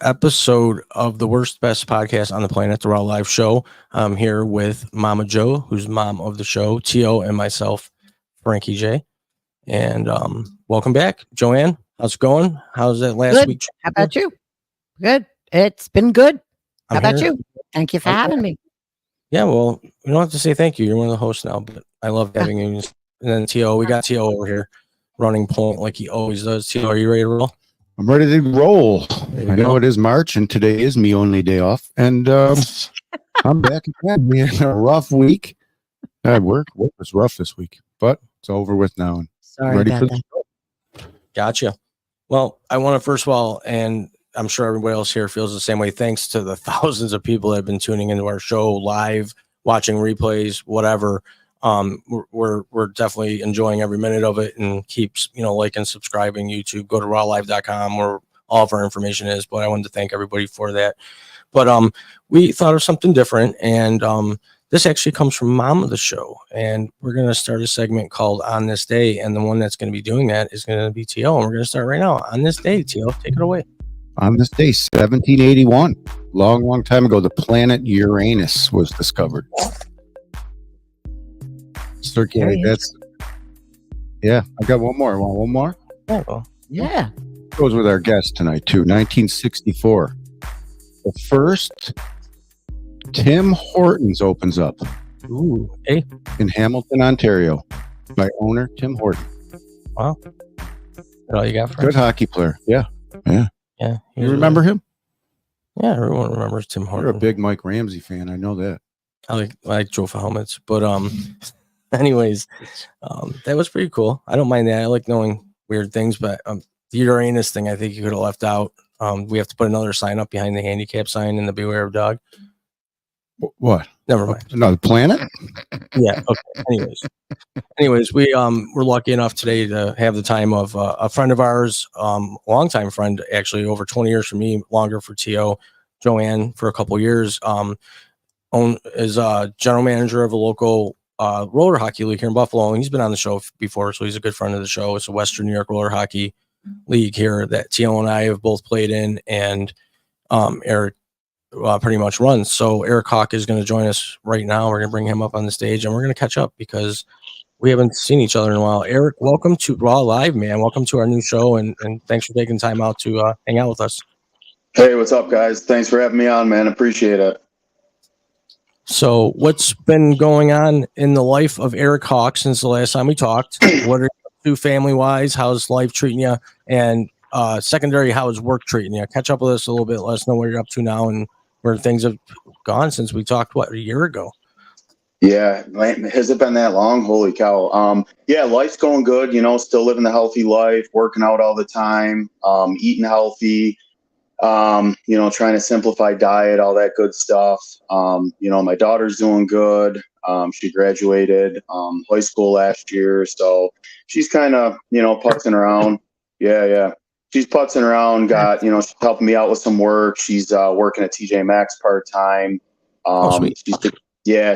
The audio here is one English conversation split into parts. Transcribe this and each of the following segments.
episode of the worst best podcast on the planet, the RAWW Live Show. I'm here with Mama Joe, who's mom of the show, T.O., and myself, Frankie J. And welcome back, Joanne. How's it going? How's that last Good. week? How about you? Good. It's been good. How about here. you? Thank you for having me. Yeah, well, you don't have to say thank you. You're one of the hosts now, but I love having you. And then T.O., we got T.O. over here running point like he always does. T.O., are you ready to roll? I'm ready to roll. I know it is March, and today is me only day off, and I'm back again. We had a rough week at work. Work was rough this week, but it's over with now. And Sorry ready about for that. the show. Gotcha. Well, I want to first of all, and I'm sure everybody else here feels the same way. Thanks to the thousands of people that have been tuning into our show live, watching replays, whatever. We're definitely enjoying every minute of it, and keeps liking, subscribing. YouTube, go to rawlive.com where all of our information is. But I wanted to thank everybody for that. But we thought of something different, and this actually comes from mom of the show, and we're going to start a segment called On This Day, and the one that's going to be doing that is going to be T.O., and we're going to start right now. On this day, T.O., take it away. On this day, 1781, long time ago, the planet Uranus was discovered. Circulate. Yeah. I got one more. Want one more? Yeah. Well, Yeah. Goes with our guest tonight too. 1964, the first Tim Hortons opens up. Ooh, hey. In Hamilton, Ontario, by owner Tim Horton. Wow. That's all you got for Good us? hockey player. Yeah. You remember him? Yeah, everyone remembers Tim You're Horton. a big Mike Ramsey fan. I know that. I like Joe for helmets, but anyways, that was pretty cool. I don't mind that. I like knowing weird things, but the Uranus thing, I think you could have left out. We have to put another sign up behind the handicap sign and the beware of dog. What? Never mind. No, the planet? Yeah. Okay. Anyways, we're lucky enough today to have the time of a friend of ours, longtime friend, actually over 20 years for me, longer for T.O., Joanne for a couple years. Is general manager of a local roller hockey league here in Buffalo, and he's been on the show before, so he's a good friend of the show. It's a Western New York roller hockey league here that T.O. and I have both played in, and Eric pretty much runs. So Eric Hawk is going to join us right now. We're going to bring him up on the stage, and we're going to catch up because we haven't seen each other in a while. Eric, welcome to RAWW Live, man. Welcome to our new show, and thanks for taking time out to hang out with us. Hey, what's up, guys? Thanks for having me on, man. Appreciate it. So what's been going on in the life of Eric Hawk since the last time we talked? What are you up to family-wise? How's life treating you? And secondary, how is work treating you? Catch up with us a little bit. Let us know what you're up to now and where things have gone since we talked, a year ago? Yeah, man, has it been that long? Holy cow. Yeah, life's going good. Still living the healthy life, working out all the time, eating healthy, trying to simplify diet, all that good stuff. My daughter's doing good. She graduated high school last year, so she's kind of, putzing around. Yeah. She's putzing around, she's helping me out with some work. She's working at TJ Maxx part-time.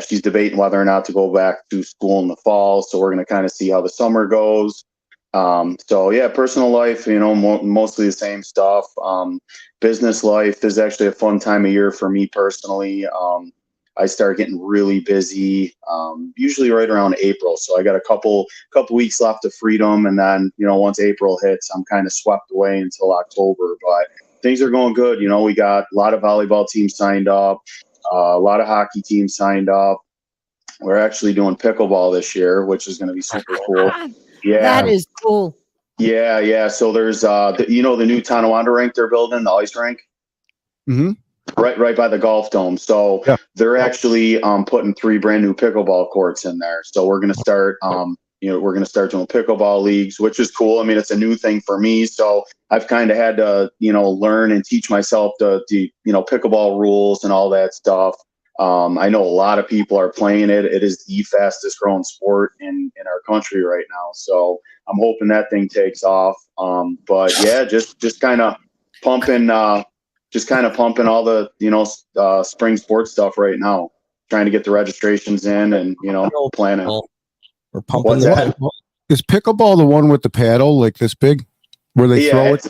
She's debating whether or not to go back to school in the fall. So we're going to kind of see how the summer goes. Personal life, mostly the same stuff. Business life, this is actually a fun time of year for me personally. I start getting really busy, usually right around April. So I got a couple weeks left of freedom. And then, once April hits, I'm kind of swept away until October, but things are going good. We got a lot of volleyball teams signed up, a lot of hockey teams signed up. We're actually doing pickleball this year, which is going to be super cool. Yeah. That is cool. Yeah. So there's, the new Tonawanda rink they're building, the ice rink. Mm-hmm. Right by the golf dome. So they're actually putting 3 brand new pickleball courts in there. So we're going to start, we're going to start doing pickleball leagues, which is cool. I mean, it's a new thing for me. So I've kind of had to, learn and teach myself the pickleball rules and all that stuff. I know a lot of people are playing it. It is the fastest growing sport in our country right now. So I'm hoping that thing takes off. But yeah, just kind of pumping all the, spring sports stuff right now, trying to get the registrations in and, planning. We're pumping What's that? Is pickleball the one with the paddle like this big? Where they throw it?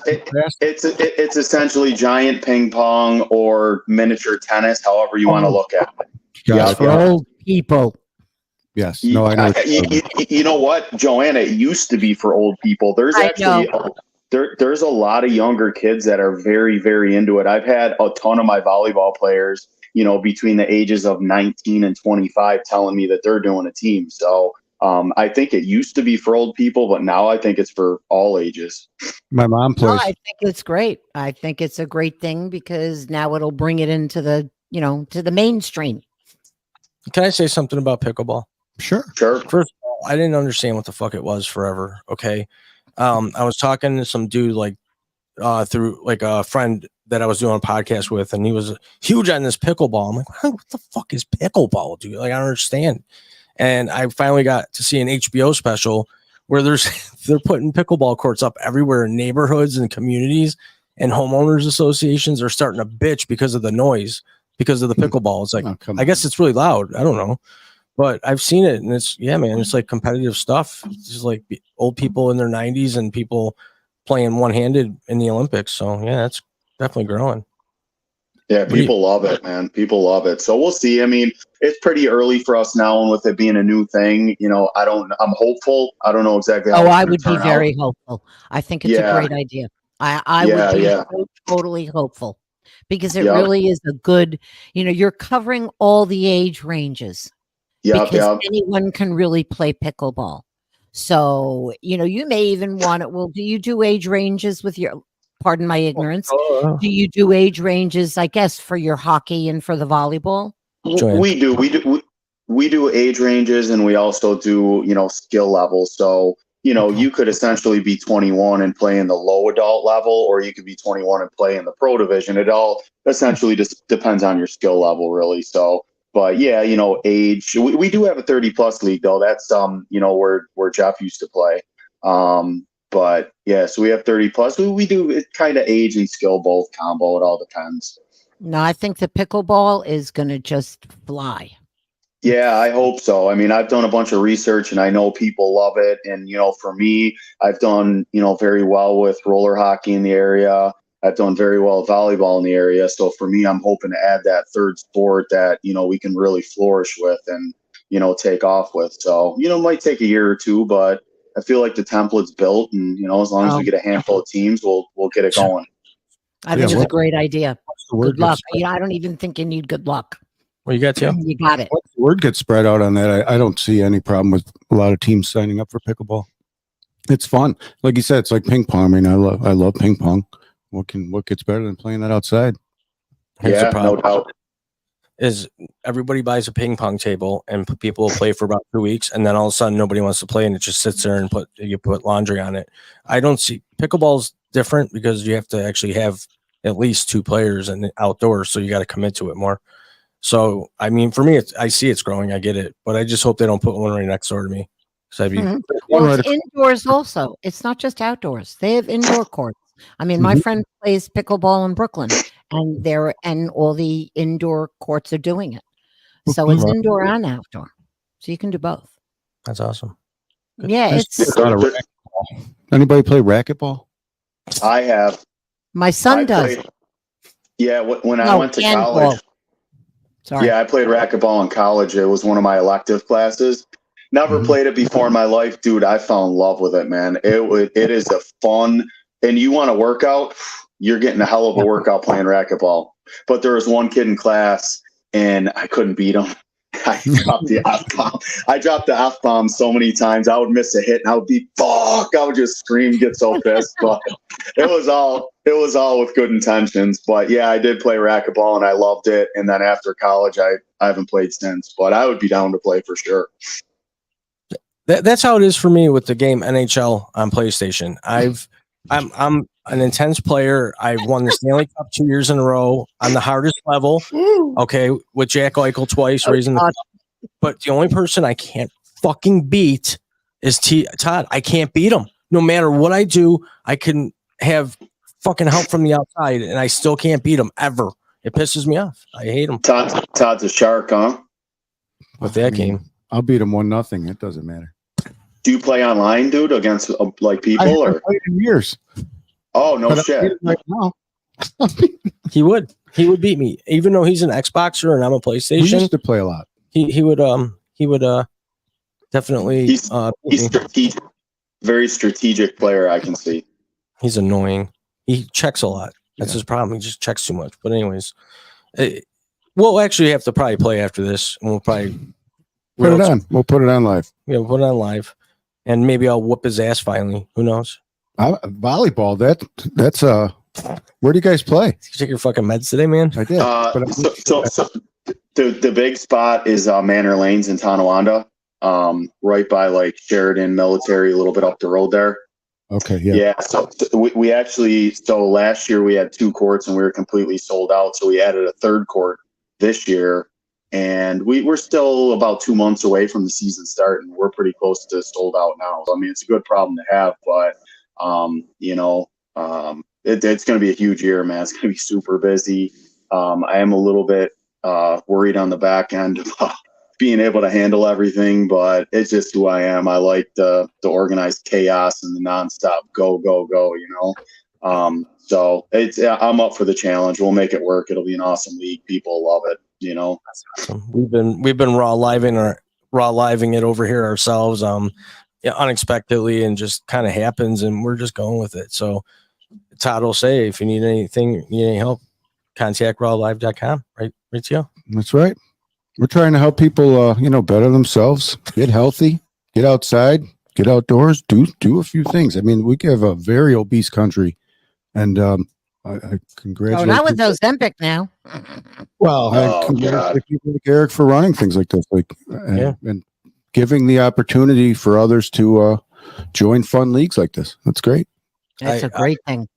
It's essentially giant ping pong or miniature tennis, however you want to look at it. Got it. For old people. Yes. No, I know. You know what, Joanna? It used to be for old people. There's actually there's a lot of younger kids that are very, very into it. I've had a ton of my volleyball players, you know, between the ages of 19 and 25 telling me that they're doing a team. So I think it used to be for old people, but now I think it's for all ages. My mom plays. I think it's great. I think it's a great thing because now it'll bring it into the, you know, to the mainstream. Can I say something about pickleball? Sure. First of all, I didn't understand what the fuck it was forever. Okay. I was talking to some dude like through like a friend that I was doing a podcast with, and he was huge on this pickleball. I'm like, what the fuck is pickleball, dude? Like, I don't understand. And I finally got to see an HBO special where they're putting pickleball courts up everywhere in neighborhoods and communities, and homeowners associations are starting to bitch because of the noise, because of the pickleball. It's like, I guess it's really loud. I don't know. But I've seen it, and it's, yeah, man, it's like competitive stuff. It's just like old people in their 90s and people playing one-handed in the Olympics. So, yeah, that's definitely growing. Yeah, people love it, man. People love it. So we'll see. I mean, it's pretty early for us now, and with it being a new thing, you know, I'm hopeful. I don't know exactly how I would be very hopeful. I think it's a great idea. I would be so totally hopeful because it really is a good, you know, you're covering all the age ranges. Because anyone can really play pickleball. So, you know, you may even want it. Well, do you do age ranges with your, pardon my ignorance, do you do age ranges, I guess, for your hockey and for the volleyball? We do age ranges, and we also do, you know, skill levels. So, you know, you could essentially be 21 and play in the low adult level, or you could be 21 and play in the pro division. It all essentially just depends on your skill level, really. So, but yeah, you know, age. We do have a 30+ league though. That's you know, where Jeff used to play. But yeah, so we have 30+. We do it kind of age and skill both combo. It all depends. No, I think the pickleball is going to just fly. Yeah, I hope so. I mean, I've done a bunch of research, and I know people love it. And you know, for me, I've done, you know, very well with roller hockey in the area. I've done very well with volleyball in the area. So for me, I'm hoping to add that third sport that, you know, we can really flourish with and, you know, take off with. So, you know, it might take a year or two, but I feel like the template's built, and, you know, as long as we get a handful of teams, we'll get it going. I think it's a great idea. Good luck. You know, I don't even think you need good luck. Well, you got to. You got it. Once the word gets spread out on that, I don't see any problem with a lot of teams signing up for pickleball. It's fun. Like you said, it's like ping pong. I mean, I love ping pong. What gets better than playing that outside? Here's the problem. No doubt. Is everybody buys a ping pong table and people will play for about 2 weeks, and then all of a sudden nobody wants to play, and it just sits there and you put laundry on it. I don't see pickleball's different because you have to actually have at least 2 players and outdoors, so you got to commit to it more. So I mean, for me, I see it's growing. I get it, but I just hope they don't put one right next door to me. So well, it's indoors also. It's not just outdoors. They have indoor courts. I mean, my friend plays pickleball in Brooklyn, and all the indoor courts are doing it. So it's indoor and outdoor. So you can do both. That's awesome. Good. Yeah, it's anybody play racquetball? I have. My son does. When I went to college. Sorry. Yeah, I played racquetball in college. It was one of my elective classes. Never played it before in my life, dude. I fell in love with it, man. It is a fun. And you want to work out, you're getting a hell of a workout playing racquetball. But there was one kid in class, and I couldn't beat him. I dropped the F-bomb. I dropped the F-bomb so many times. I would miss a hit, and I would be, fuck. I would just scream, get so pissed. But it was all with good intentions. But, yeah, I did play racquetball, and I loved it. And then after college, I haven't played since. But I would be down to play for sure. That's how it is for me with the game NHL on PlayStation. I'm an intense player. I've won the Stanley Cup 2 years in a row on the hardest level. Okay, with Jack Eichel twice, raising the cup. But the only person I can't fucking beat is Todd. I can't beat him. No matter what I do, I can have fucking help from the outside, and I still can't beat him ever. It pisses me off. I hate him. Todd's a shark, huh? With that game. I'll beat him 1-0. It doesn't matter. Do you play online, dude, against like I people haven't or? played in years. Oh no But I'm shit! getting right now. He would beat me, even though he's an Xboxer and I'm a We PlayStation. used to play a lot. He would definitely He's beat me. strategic, very strategic player. I can see. He's annoying. He checks a lot. That's Yeah. his problem. He just checks too much. But anyways, we'll actually have to probably play after this, and we'll probably Put it on. We'll put it on live. Yeah, we'll put it on live, and maybe I'll whoop his ass finally. Who knows? Volleyball. That's where do you guys play? Did you take your fucking meds today, man? I did. But So the big spot is Manor Lanes in Tonawanda, right by like Sheridan Military, a little bit up the road there. Okay, yeah. Yeah. So we actually, last year we had 2 courts and we were completely sold out. So we added a 3rd court this year, and we're still about 2 months away from the season start, and we're pretty close to sold out now. So, I mean, it's a good problem to have, but it's going to be a huge year, man. It's going to be super busy. I am a little bit worried on the back end about being able to handle everything, but it's just who I am. I like the organized chaos and the nonstop go, so I'm up for the challenge. We'll make it work. It'll be an awesome league. People love it, That's awesome. We've been raw living it over here ourselves, unexpectedly, and just kind of happens, and we're just going with it. So Todd will say, if you need anything, need any help, contact rawlive.com, right, Tio? That's right. We're trying to help people, better themselves, get healthy, get outside, get outdoors, do a few things. I mean, we have a very obese country, and I congratulate. Not with Ozempic now. Well, I congratulate people like Eric for running things like this, and giving the opportunity for others to join fun leagues like this. That's great. That's a great thing.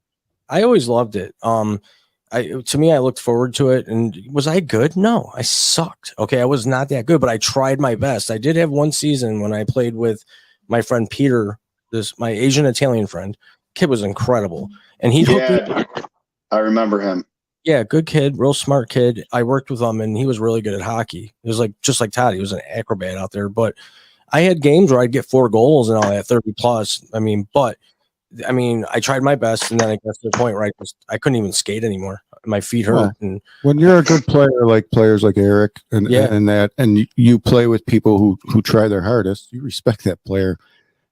I always loved it. To me, I looked forward to it. And was I good? No, I sucked. Okay, I was not that good, but I tried my best. I did have one season when I played with my friend Peter, my Asian Italian friend. Kid was incredible, and I remember him. Yeah, good kid, real smart kid. I worked with him, and he was really good at hockey. It was just like Todd. He was an acrobat out there. But I had games where I'd get 4 goals and all that, 30 plus. I tried my best, and then I got to the point where I couldn't even skate anymore. My feet hurt. Well, and when you're a good player, like players like Eric, and you play with people who try their hardest, you respect that player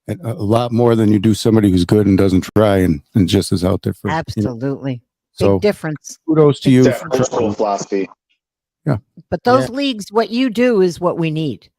and a lot more than you do somebody who's good and doesn't try and just is out there for absolutely. So big difference. Kudos to you. That old philosophy. Yeah, but those leagues, what you do is what we need.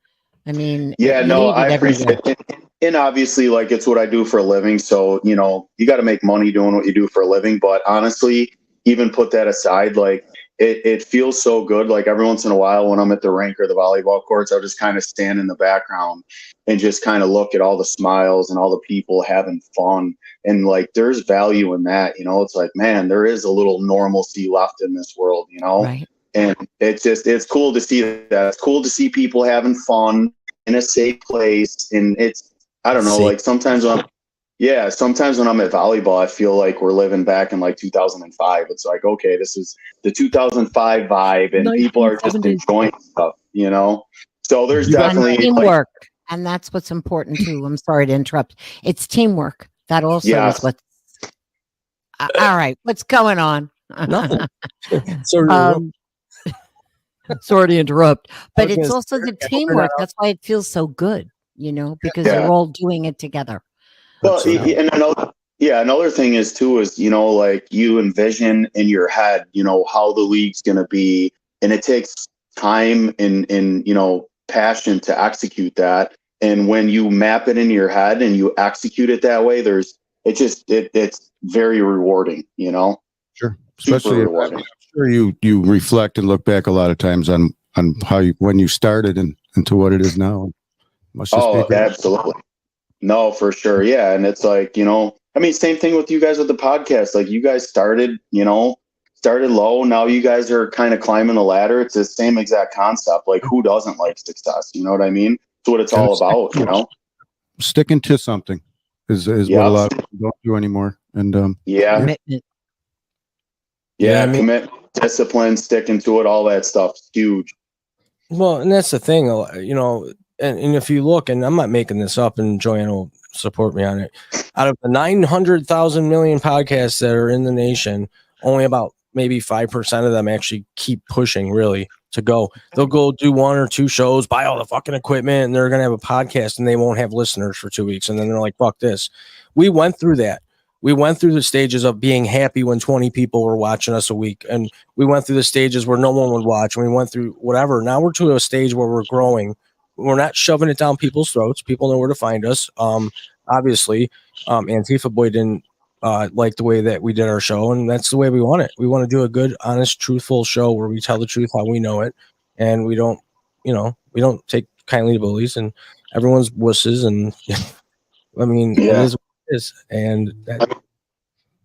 I mean, I appreciate it. And obviously, like, it's what I do for a living. So, you got to make money doing what you do for a living. But honestly, even put that aside, like, it feels so good. Like, every once in a while when I'm at the rink or the volleyball courts, I'll just kind of stand in the background and just kind of look at all the smiles and all the people having fun. And, like, there's value in that. It's like, man, there is a little normalcy left in this world, Right. And it's cool to see that. It's cool to see people having fun in a safe place. And I don't know, like sometimes when I'm at volleyball, I feel like we're living back in like 2005. It's like, okay, this is the 2005 vibe, and people are just enjoying stuff, So there's definitely teamwork, and that's what's important too. I'm sorry to interrupt. It's teamwork. That also is what's all right. What's going on? Nothing. Sorry to interrupt, but it's also the teamwork. That's why it feels so good, because you're all doing it together. Well, and another thing is like you envision in your head, how the league's going to be, and it takes time and passion to execute that. And when you map it in your head and you execute it that way, it's very rewarding, Sure. Especially rewarding. I'm sure you reflect and look back a lot of times on how when you started and to what it is now. Absolutely. No, for sure. Yeah. And it's like, same thing with you guys with the podcast. Like, you guys started low. Now you guys are kind of climbing the ladder. It's the same exact concept. Like, who doesn't like success? You know what I mean? It's what it's all about, Sticking to something is what a lot of people don't do anymore. And commit, discipline, sticking to it, all that stuff's huge. Well, and that's the thing, and if you look, and I'm not making this up, and Joanne will support me on it, out of the 900,000 million podcasts that are in the nation, only about maybe 5% of them actually keep pushing really to go. They'll go do 1 or 2 shows, buy all the fucking equipment, and they're going to have a podcast and they won't have listeners for 2 weeks. And then they're like, fuck this. We went through that. We went through the stages of being happy when 20 people were watching us a week. And we went through the stages where no one would watch. And we went through whatever. Now we're to a stage where we're growing. We're not shoving it down people's throats. People know where to find us. Obviously, Antifa Boy didn't like the way that we did our show, and that's the way we want it. We want to do a good, honest, truthful show where we tell the truth how we know it, and we don't take kindly to bullies, and everyone's wusses, and I mean, it is what it is, and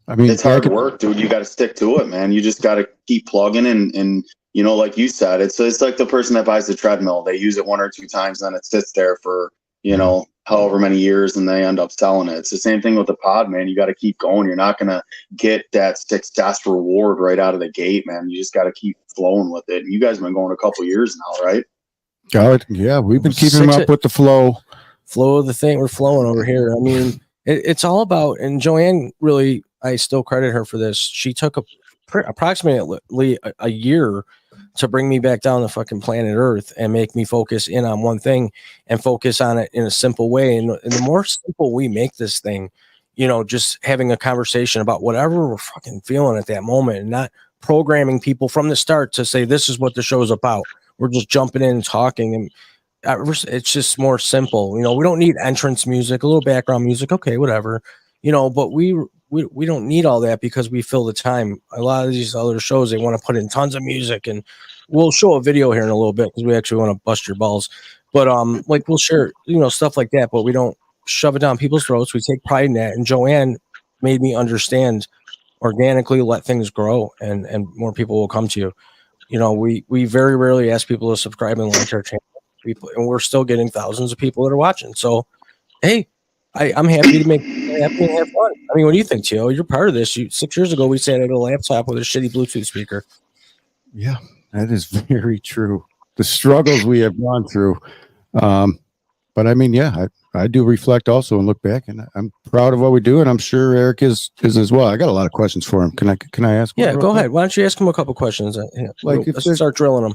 I mean, it's hard work, dude. You got to stick to it, man. You just got to keep plugging and you know, like you said, it's like the person that buys the treadmill. They use it 1 or 2 times, and then it sits there for, you know, however many years, and they end up selling it. It's the same thing with the pod, man. You got to keep going. You're not going to get that success reward right out of the gate, man. You just got to keep flowing with it. And you guys have been going a couple years now, right? Yeah, we've been keeping up with the flow of the thing. We're flowing over here. I mean, it's all about, and Joanne really, I still credit her for this. She took approximately a year to bring me back down to fucking planet Earth and make me focus in on one thing and focus on it in a simple way. And the more simple we make this thing, you know, just having a conversation about whatever we're fucking feeling at that moment, and not programming people from the start to say, this is what the show's about. We're just jumping in and talking, and it's just more simple. You know, we don't need entrance music, a little background music. Okay, whatever, you know, but we don't need all that because we fill the time. A lot of these other shows, they want to put in tons of music, and we'll show a video here in a little bit because we actually want to bust your balls. But like we'll share, you know, stuff like that, but we don't shove it down people's throats. We take pride in that. And Joanne made me understand organically, let things grow, and more people will come to you. You know, we very rarely ask people to subscribe and like our channel, and we're still getting thousands of people that are watching. So, hey, I'm happy to make happy and have fun. I mean, what do you think, Tio? You're part of this. 6 years ago, we sat at a laptop with a shitty Bluetooth speaker. Yeah, that is very true. The struggles we have gone through. But I mean, yeah, I do reflect also and look back, and I'm proud of what we do, and I'm sure Eric is as well. I got a lot of questions for him. Can I ask? Yeah, go ahead. Why don't you ask him a couple questions? Like, let's start drilling them.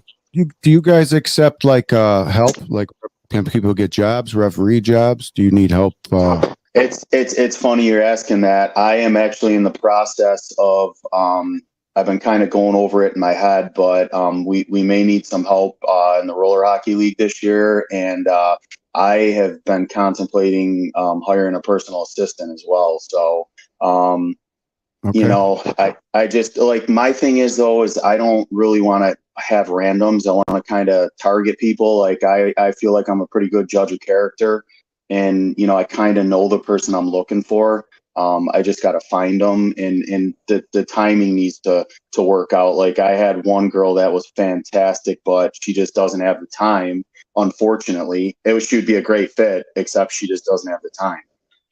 Do you guys accept like help? Like, can people get jobs, referee jobs? Do you need help? It's funny you're asking that. I am actually in the process of I've been kind of going over it in my head, but we may need some help in the roller hockey league this year, and I have been contemplating hiring a personal assistant as well. So okay. You know, I just, like, my thing is though is I don't really want to have randoms. I want to kind of target people. Like I feel like I'm a pretty good judge of character, and you know, I kind of know the person I'm looking for. I just got to find them, and the timing needs to work out. Like I had one girl that was fantastic, but she just doesn't have the time. Unfortunately, she would be a great fit, except she just doesn't have the time.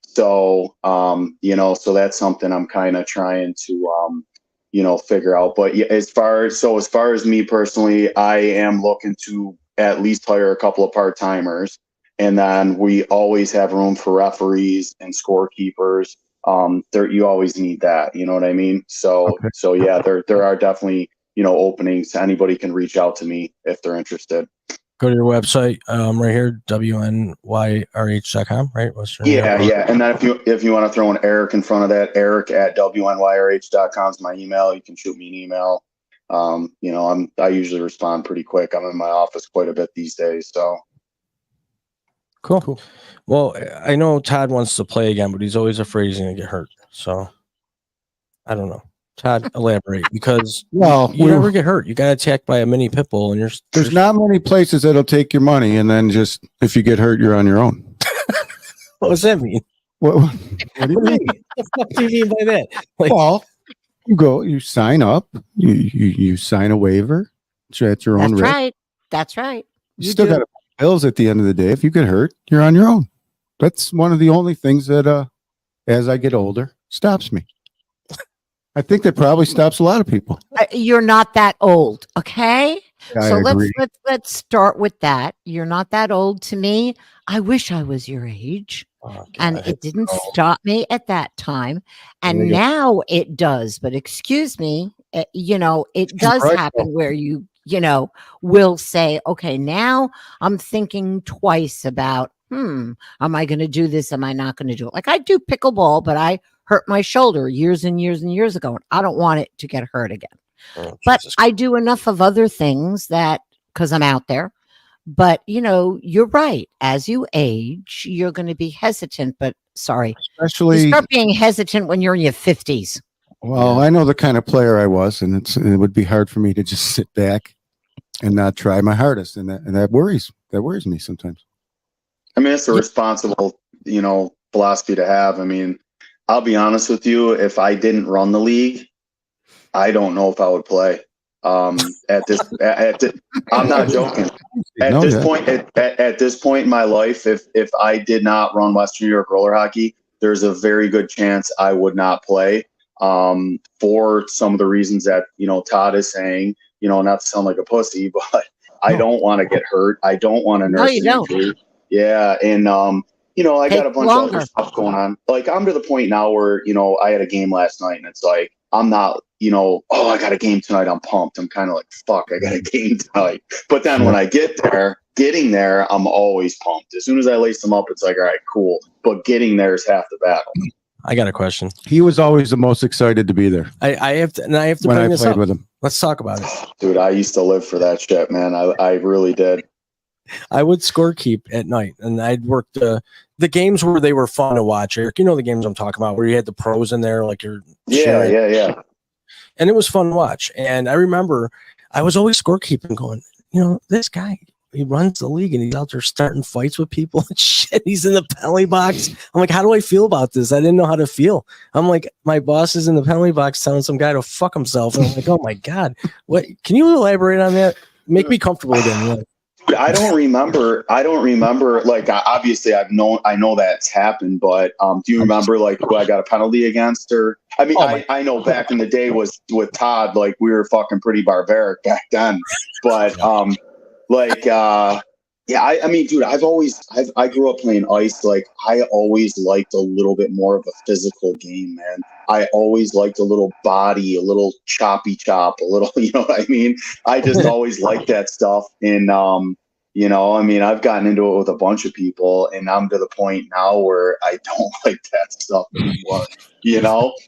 So, you know, so that's something I'm kind of trying to, you know, figure out. But yeah, as far as me personally, I am looking to at least hire a couple of part-timers, and then we always have room for referees and scorekeepers. You always need that, you know what I mean? So, okay. So yeah, there are definitely, you know, openings. Anybody can reach out to me if they're interested. Go to your website, right here, WNYRH.com, right? Yeah. And then if you want to throw an Eric in front of that, Eric at WNYRH.com is my email. You can shoot me an email. You know, I usually respond pretty quick. I'm in my office quite a bit these days, so. Cool. Well, I know Todd wants to play again, but he's always afraid he's going to get hurt. So I don't know. Todd, elaborate, because you never get hurt. You got attacked by a mini pit bull, and there's not many places that'll take your money, and then just if you get hurt, you're on your own. What does that mean? What do you mean? What the fuck do you mean by that? Like, well, you sign up, you sign a waiver. At your own risk. That's right. You still got to pay bills at the end of the day. If you get hurt, you're on your own. That's one of the only things that, as I get older, stops me. I think that probably stops a lot of people. You're not that old, okay? So let's start with that. You're not that old to me. I wish I was your age. Oh, and God, it didn't stop me at that time. And now it does. But excuse me, it does happen where you will say, okay, now I'm thinking twice about, am I going to do this? Am I not going to do it? Like I do pickleball, but I hurt my shoulder years and years and years ago. And I don't want it to get hurt again. Oh, but I do enough of other things that, because I'm out there. But, you're right. As you age, you're going to be hesitant. But sorry, especially you start being hesitant when you're in your 50s. Well, I know the kind of player I was, and it would be hard for me to just sit back and not try my hardest. And that worries me sometimes. I mean, it's a responsible, philosophy to have. I mean, I'll be honest with you. If I didn't run the league, I don't know if I would play. I'm not joking. At this point in my life, if I did not run Western New York roller hockey, there's a very good chance I would not play. For some of the reasons that Todd is saying, not to sound like a pussy, but I don't want to get hurt. I don't want to nurse an injury. Yeah, and I got a bunch of other stuff going on. Like I'm to the point now where I had a game last night, and it's like I'm not, I got a game tonight. I'm pumped. I'm kind of like, fuck, I got a game tonight. But then when I getting there, I'm always pumped. As soon as I lace them up, it's like, all right, cool. But getting there is half the battle. I got a question. He was always the most excited to be there. I have to when bring I this played up with him. Let's talk about it. Dude, I used to live for that shit, man. I really did. I would score keep at night, and I'd work the games where they were fun to watch. Eric, you know the games I'm talking about, where you had the pros in there, like you're yeah. And it was fun to watch. And I remember I was always scorekeeping, going, this guy, he runs the league and he's out there starting fights with people and shit. He's in the penalty box. I'm like, how do I feel about this? I didn't know how to feel. I'm like, my boss is in the penalty box telling some guy to fuck himself. And I'm like, oh my God, what? Can you elaborate on that? Make me comfortable again. I don't remember. Like, obviously, I know that's happened, but do you remember like who I got a penalty against? Or I mean, I know back in the day was with Todd. Like we were fucking pretty barbaric back then. But I mean, dude, I grew up playing ice. Like I always liked a little bit more of a physical game, man. I always liked a little body, a little choppy chop, a little, you know what I mean? I just always liked that stuff. And, I mean, I've gotten into it with a bunch of people, and I'm to the point now where I don't like that stuff anymore.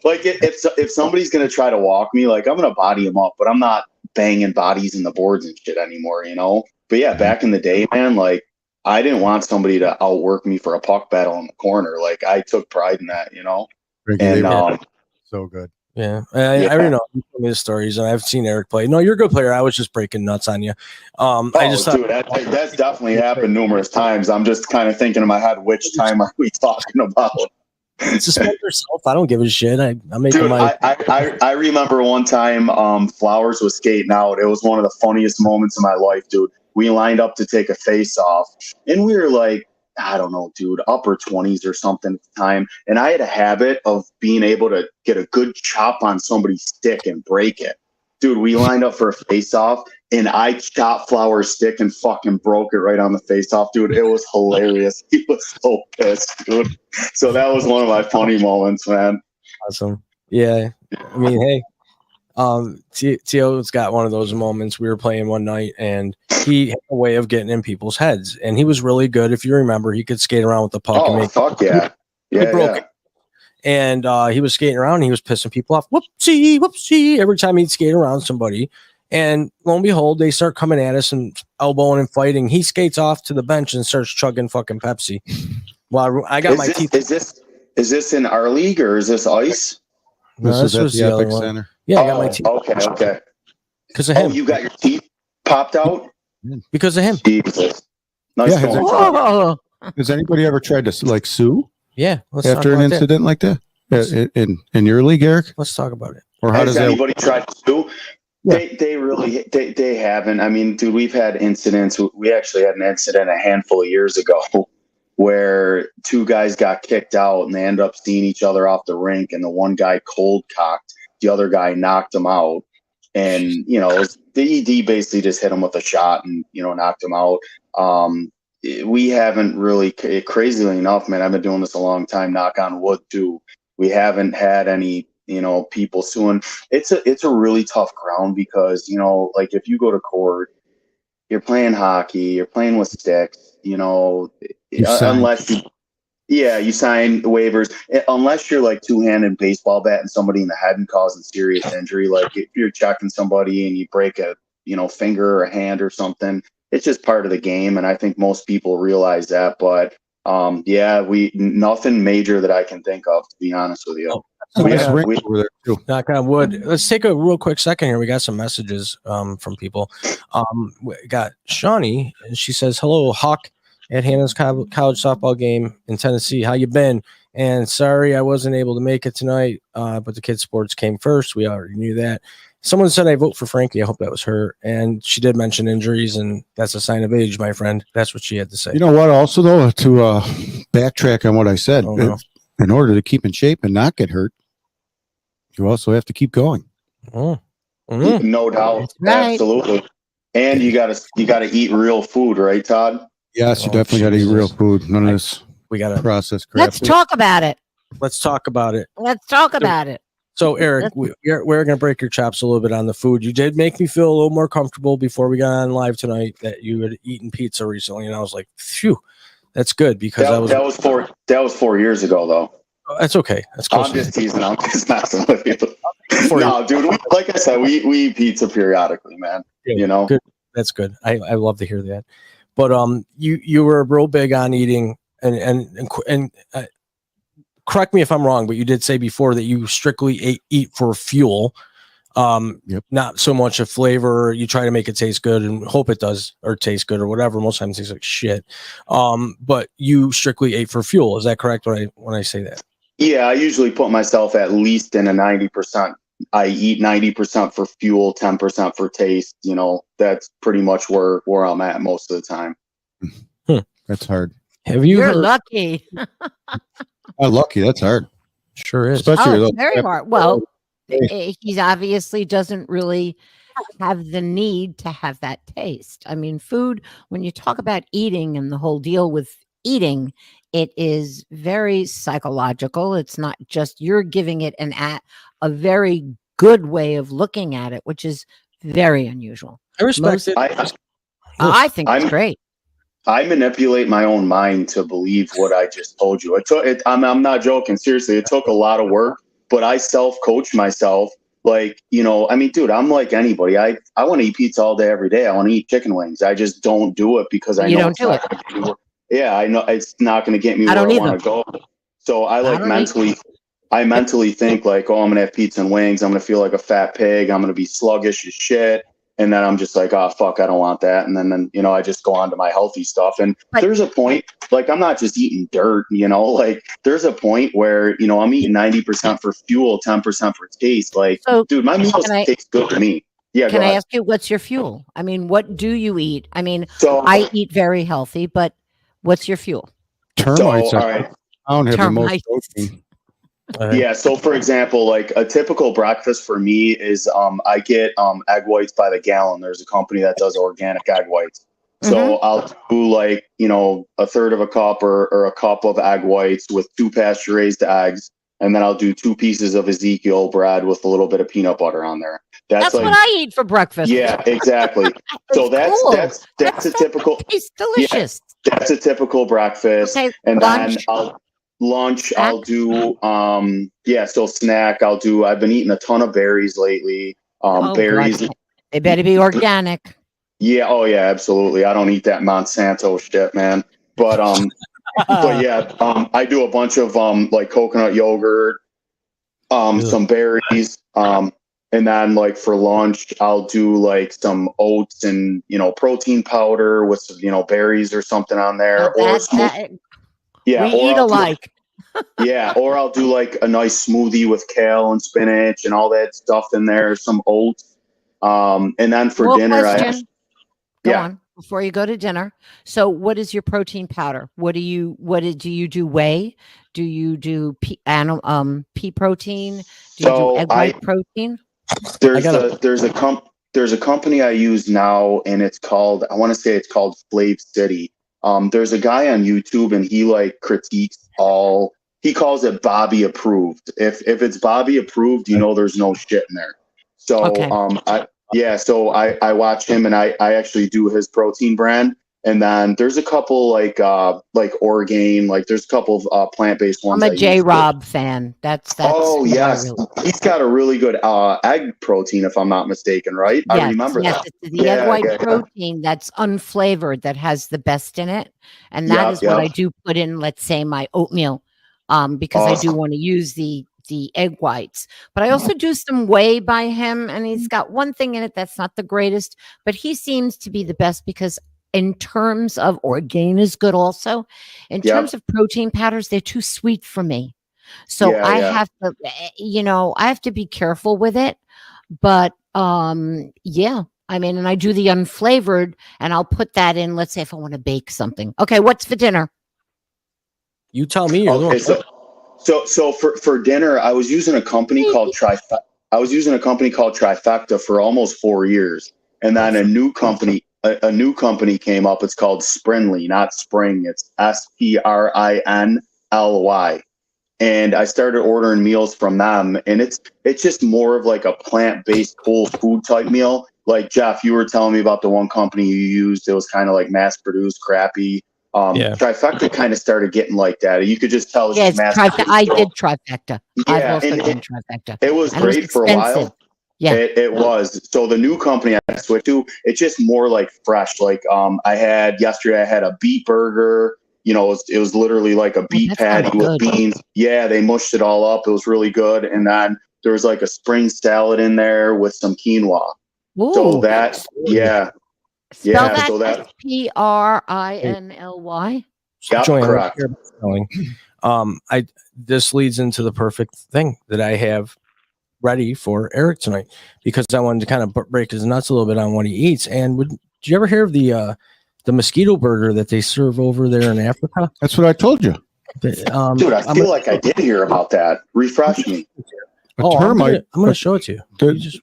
Like if somebody's going to try to walk me, like I'm going to body them up, but I'm not banging bodies in the boards and shit anymore, But yeah, back in the day, man, like I didn't want somebody to outwork me for a puck battle in the corner. Like I took pride in that, And so good. Yeah. I already know the stories, and I've seen Eric play. No, you're a good player. I was just breaking nuts on you. I just thought, dude, that's definitely happened numerous times. I'm just kind of thinking in my head, which time are we talking about? Suspend yourself. I don't give a shit. I'm making dude, I remember one time Flowers was skating out. It was one of the funniest moments of my life, dude. We lined up to take a face off, and we were like, I don't know, dude, upper 20s or something at the time. And I had a habit of being able to get a good chop on somebody's stick and break it. Dude, we lined up for a face-off, and I chopped Flower's stick and fucking broke it right on the face-off, dude. It was hilarious. He was so pissed, dude. So that was one of my funny moments, man. Awesome. Yeah. I mean, hey, Tio's got one of those moments. We were playing one night, and he had a way of getting in people's heads, and he was really good. If you remember, he could skate around with the puck. Oh, fuck yeah. Yeah. And he was skating around, and he was pissing people off. Whoopsie. Every time he'd skate around somebody. And lo and behold, they start coming at us and elbowing and fighting. He skates off to the bench and starts chugging fucking Pepsi. Well, I got my teeth. Is this in our league, or is this ice? No, this was the Epic Center. Yeah, I got my teeth. Okay. Because of him. Oh, you got your teeth popped out? Because of him. Jesus. Nice. Has anybody ever tried to like sue? Yeah. After an incident like that? In your league, Eric? Let's talk about it. Or has anybody tried to sue? Yeah. They haven't. I mean, dude, we've had incidents. We actually had an incident a handful of years ago where two guys got kicked out, and they ended up seeing each other off the rink, and the one guy cold cocked, the other guy knocked him out. And, you know, the ED basically just hit him with a shot and, you know, knocked him out. We haven't really, crazily enough, man, I've been doing this a long time, knock on wood too. We haven't had any, you know, people suing. It's a really tough ground because, you know, like if you go to court, you're playing hockey, you're playing with sticks, you know, unless you sign waivers, unless you're like two-handed baseball bat and somebody in the head and causing serious injury. Like if you're checking somebody and you break a, you know, finger or a hand or something, it's just part of the game. And I think most people realize that, but nothing major that I can think of, to be honest with you. Knock on wood. Let's take a real quick second here. We got some messages from people. We got Shawnee, and she says, "Hello, Hawk at Hannah's college softball game in Tennessee. How you been? And sorry I wasn't able to make it tonight, but the kids' sports came first. We already knew that. Someone said I vote for Frankie. I hope that was her. And she did mention injuries, and that's a sign of age, my friend. That's what she had to say. You know what? Also, though, to backtrack on what I said, in order to keep in shape and not get hurt, you also have to keep going. No doubt, right. Absolutely. And you gotta eat real food, right, Todd? Yes, you definitely got to eat real food. None of this process crap. Let's talk about it. Let's talk about it. So, Eric, we're going to break your chops a little bit on the food. You did make me feel a little more comfortable before we got on live tonight that you had eaten pizza recently, and I was like, "Phew, that's good." Because that was 4 years ago, though. That's okay. That's close. I'm just teasing. I'm just messing with you. No, dude. Like I said, we eat pizza periodically, man. Yeah, you know, good. That's good. I love to hear that. But you were real big on eating, and correct me if I'm wrong, but you did say before that you strictly eat for fuel, not so much a flavor. You try to make it taste good and hope it does or taste good or whatever. Most times it tastes like shit. But you strictly ate for fuel. Is that correct when I say that? Yeah, I usually put myself at least in a 90%. I eat 90% for fuel, 10% for taste. You know, that's pretty much where I'm at most of the time. That's hard. You're lucky. Lucky. That's hard. Sure is. Especially very hard. Well, he obviously doesn't really have the need to have that taste. I mean, food, when you talk about eating and the whole deal with eating, it is very psychological. It's not just you're giving it a very good way of looking at it, which is very unusual. I respect it. I think it's great. I manipulate my own mind to believe what I just told you. I'm not joking. Seriously, it took a lot of work, but I self-coach myself. Like, you know, I mean, dude, I'm like anybody. I want to eat pizza all day, every day. I want to eat chicken wings. I just don't do it because I know it's not going to get me. Yeah, I know it's not going to get me where I want to go. So I mentally think like, oh, I'm going to have pizza and wings. I'm going to feel like a fat pig. I'm going to be sluggish as shit. And then I'm just like, oh, fuck, I don't want that. And then, you know, I just go on to my healthy stuff. And there's a point, like, I'm not just eating dirt, you know, like there's a point where, you know, I'm eating 90% for fuel, 10% for taste. Like, dude, my meals taste good to me. Yeah. Can I ask you, what's your fuel? I mean, what do you eat? I mean, I eat very healthy, but what's your fuel? Termites. All right. I don't have the most protein. Yeah. So for example, like a typical breakfast for me is I get egg whites by the gallon. There's a company that does organic egg whites. So I'll do like, you know, a third of a cup or a cup of egg whites with 2 pasture raised eggs. And then I'll do 2 pieces of Ezekiel bread with a little bit of peanut butter on there. That's like, what I eat for breakfast. Yeah, exactly. So that's a typical. It's delicious. Yeah, that's a typical breakfast. Okay, and lunch. Then I'll do so snack. I've been eating a ton of berries lately. Berries. God. They better be organic. Yeah, oh yeah, absolutely. I don't eat that Monsanto shit, man. But I do a bunch of like coconut yogurt, some berries, and then like for lunch I'll do like some oats and, you know, protein powder with some, you know, berries or something on there. We eat alike. Or I'll do like a nice smoothie with kale and spinach and all that stuff in there, some oats. And then for dinner, go on before you go to dinner. So what is your protein powder? Do you do whey? Do you do pea protein? Do you do egg white protein? There's a company I use now, and it's called, I want to say it's called Flav City. There's a guy on YouTube, and he like critiques all. He calls it Bobby approved. If it's Bobby approved, you know there's no shit in there. So Okay. I watch him, and I actually do his protein brand. And then there's a couple like Orgain, like there's a couple of plant-based ones. I'm a RAWW fan. That's oh yes, he's got a really good egg protein, if I'm not mistaken, right? Yes, I remember that. It's the egg white protein that's unflavored that has the best in it, and that is what I do put in. Let's say my oatmeal, because I do want to use the egg whites, but I also do some whey by him, and he's got one thing in it that's not the greatest, but he seems to be the best because. In terms of Orgain is good also. In terms of protein powders, they're too sweet for me. So I have to, I have to be careful with it. But I mean, and I do the unflavored, and I'll put that in, let's say if I want to bake something. Okay, what's for dinner? You tell me. Okay, so for dinner, I was using a company called Trifecta for almost 4 years. And then a new company came up. It's called Sprinly, not Spring. It's Sprinly. And I started ordering meals from them. And it's just more of like a plant-based whole food type meal. Like Jeff, you were telling me about the one company you used. It was kind of like mass-produced, crappy. Trifecta kind of started getting like that. You could just tell. I did Trifecta. I've also done Trifecta. It was great for a while. Yeah, it was. So the new company I switched to, it's just more like fresh. Like yesterday I had a beet burger. You know, it was literally like a beet patty with beans. Yeah, they mushed it all up. It was really good. And then there was like a spring salad in there with some quinoa. Ooh. So that, Spell that Sprinly. Yeah, correct. This leads into the perfect thing that I have ready for Eric tonight, because I wanted to kind of break his nuts a little bit on what he eats. And did you ever hear of the mosquito burger that they serve over there in Africa? That's what I told you. Dude, I feel like I did hear about that. Refresh me. I'm going to show it to you.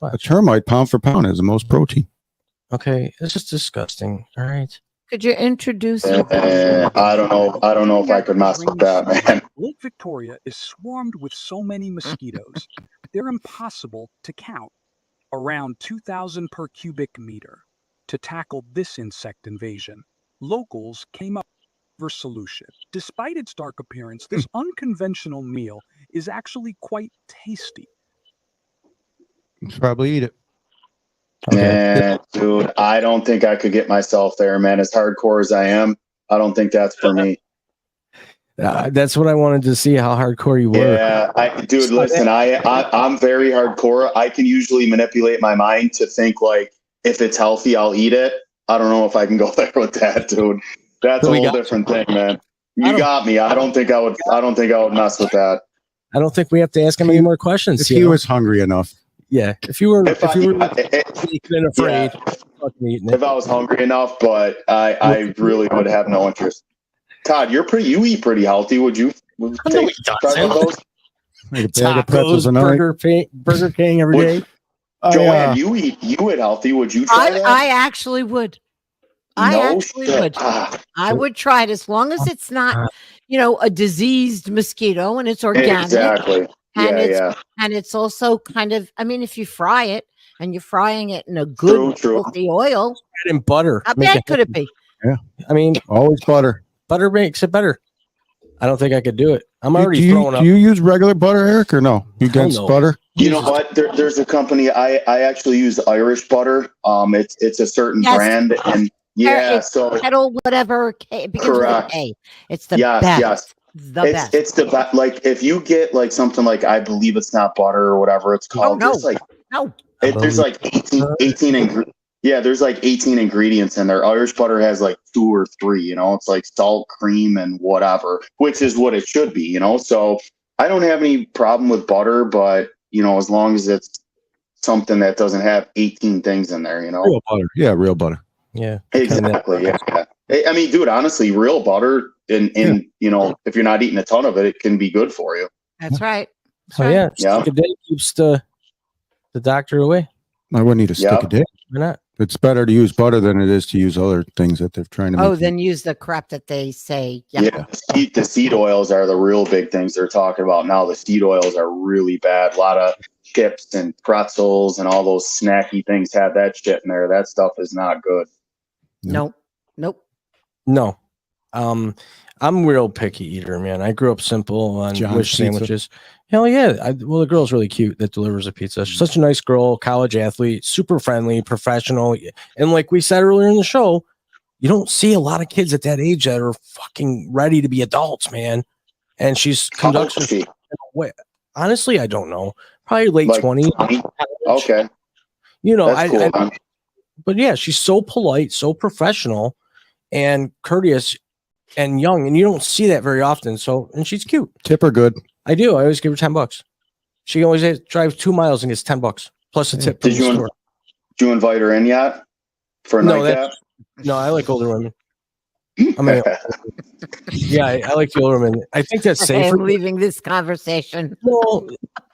A termite pound for pound is the most protein. Okay, it's just disgusting. All right. Could you introduce I don't know if I could mess with that, man. Lake Victoria is swarmed with so many mosquitoes, they're impossible to count. Around 2,000 per cubic meter. To tackle this insect invasion, locals came up with a solution. Despite its dark appearance, this unconventional meal is actually quite tasty. You should probably eat it. Man, dude, I don't think I could get myself there, man. As hardcore as I am, I don't think that's for me. That's what I wanted to see, how hardcore you were. Yeah, listen, I'm very hardcore. I can usually manipulate my mind to think like, if it's healthy, I'll eat it. I don't know if I can go there with that, dude. That's a whole different thing, man. You got me. I don't think I would mess with that. I don't think we have to ask him any more questions. If he was hungry enough. Yeah, if you were afraid. If I was hungry enough, but I really would have no interest. Todd, you eat pretty healthy. Would you take try those? Tacos, Burger King every day. Joanne, you eat healthy. Would you try that? I actually would. I would try it as long as it's not, a diseased mosquito and it's organic. Exactly. And it's also kind of, I mean, if you fry it and you're frying it in a good healthy oil. And butter. How bad could it be? Yeah. I mean, always butter. Butter makes it better. I don't think I could do it. I'm already throwing up. Do you use regular butter, Eric, or no? You against butter? You know what? There's a company I actually use Irish butter. It's a certain brand, and so kettle whatever. Correct. It's the best. Yes. Best. It's the best. Like if you get like something like, I believe it's not butter or whatever it's called. There's like 18 ingredients. Yeah, there's like 18 ingredients in there. Irish butter has like 2 or 3, it's like salt, cream, and whatever, which is what it should be, So I don't have any problem with butter, but, as long as it's something that doesn't have 18 things in there, Real butter. Yeah, real butter. Yeah. Exactly. Yeah. I mean, dude, honestly, real butter, if you're not eating a ton of it, it can be good for you. That's right. So, keeps the the doctor away. I wouldn't eat a stick of dick. Why not? It's better to use butter than it is to use other things that they're trying to make. Oh, then use the crap that they say. Yeah, the seed oils are the real big things they're talking about now. The seed oils are really bad. A lot of chips and pretzels and all those snacky things have that shit in there. That stuff is not good. Nope. No. I'm a real picky eater, man. I grew up simple on wish sandwiches. Hell yeah. Well, the girl's really cute that delivers a pizza. She's such a nice girl, college athlete, super friendly, professional. And like we said earlier in the show, you don't see a lot of kids at that age that are fucking ready to be adults, man. And she's conducts herself in a way. Honestly, I don't know. Probably late like 20. Okay. You know, cool, but yeah, she's so polite, so professional and courteous and young, and you don't see that very often. So, and she's cute. Tip her good. I do. I always give her $10. She always drives 2 miles and gets $10 plus a tip. Did you invite her in yet for a nightcap? No, I like older women. I mean, yeah, I like the older women. I think that's safer. I'm leaving this conversation. Well,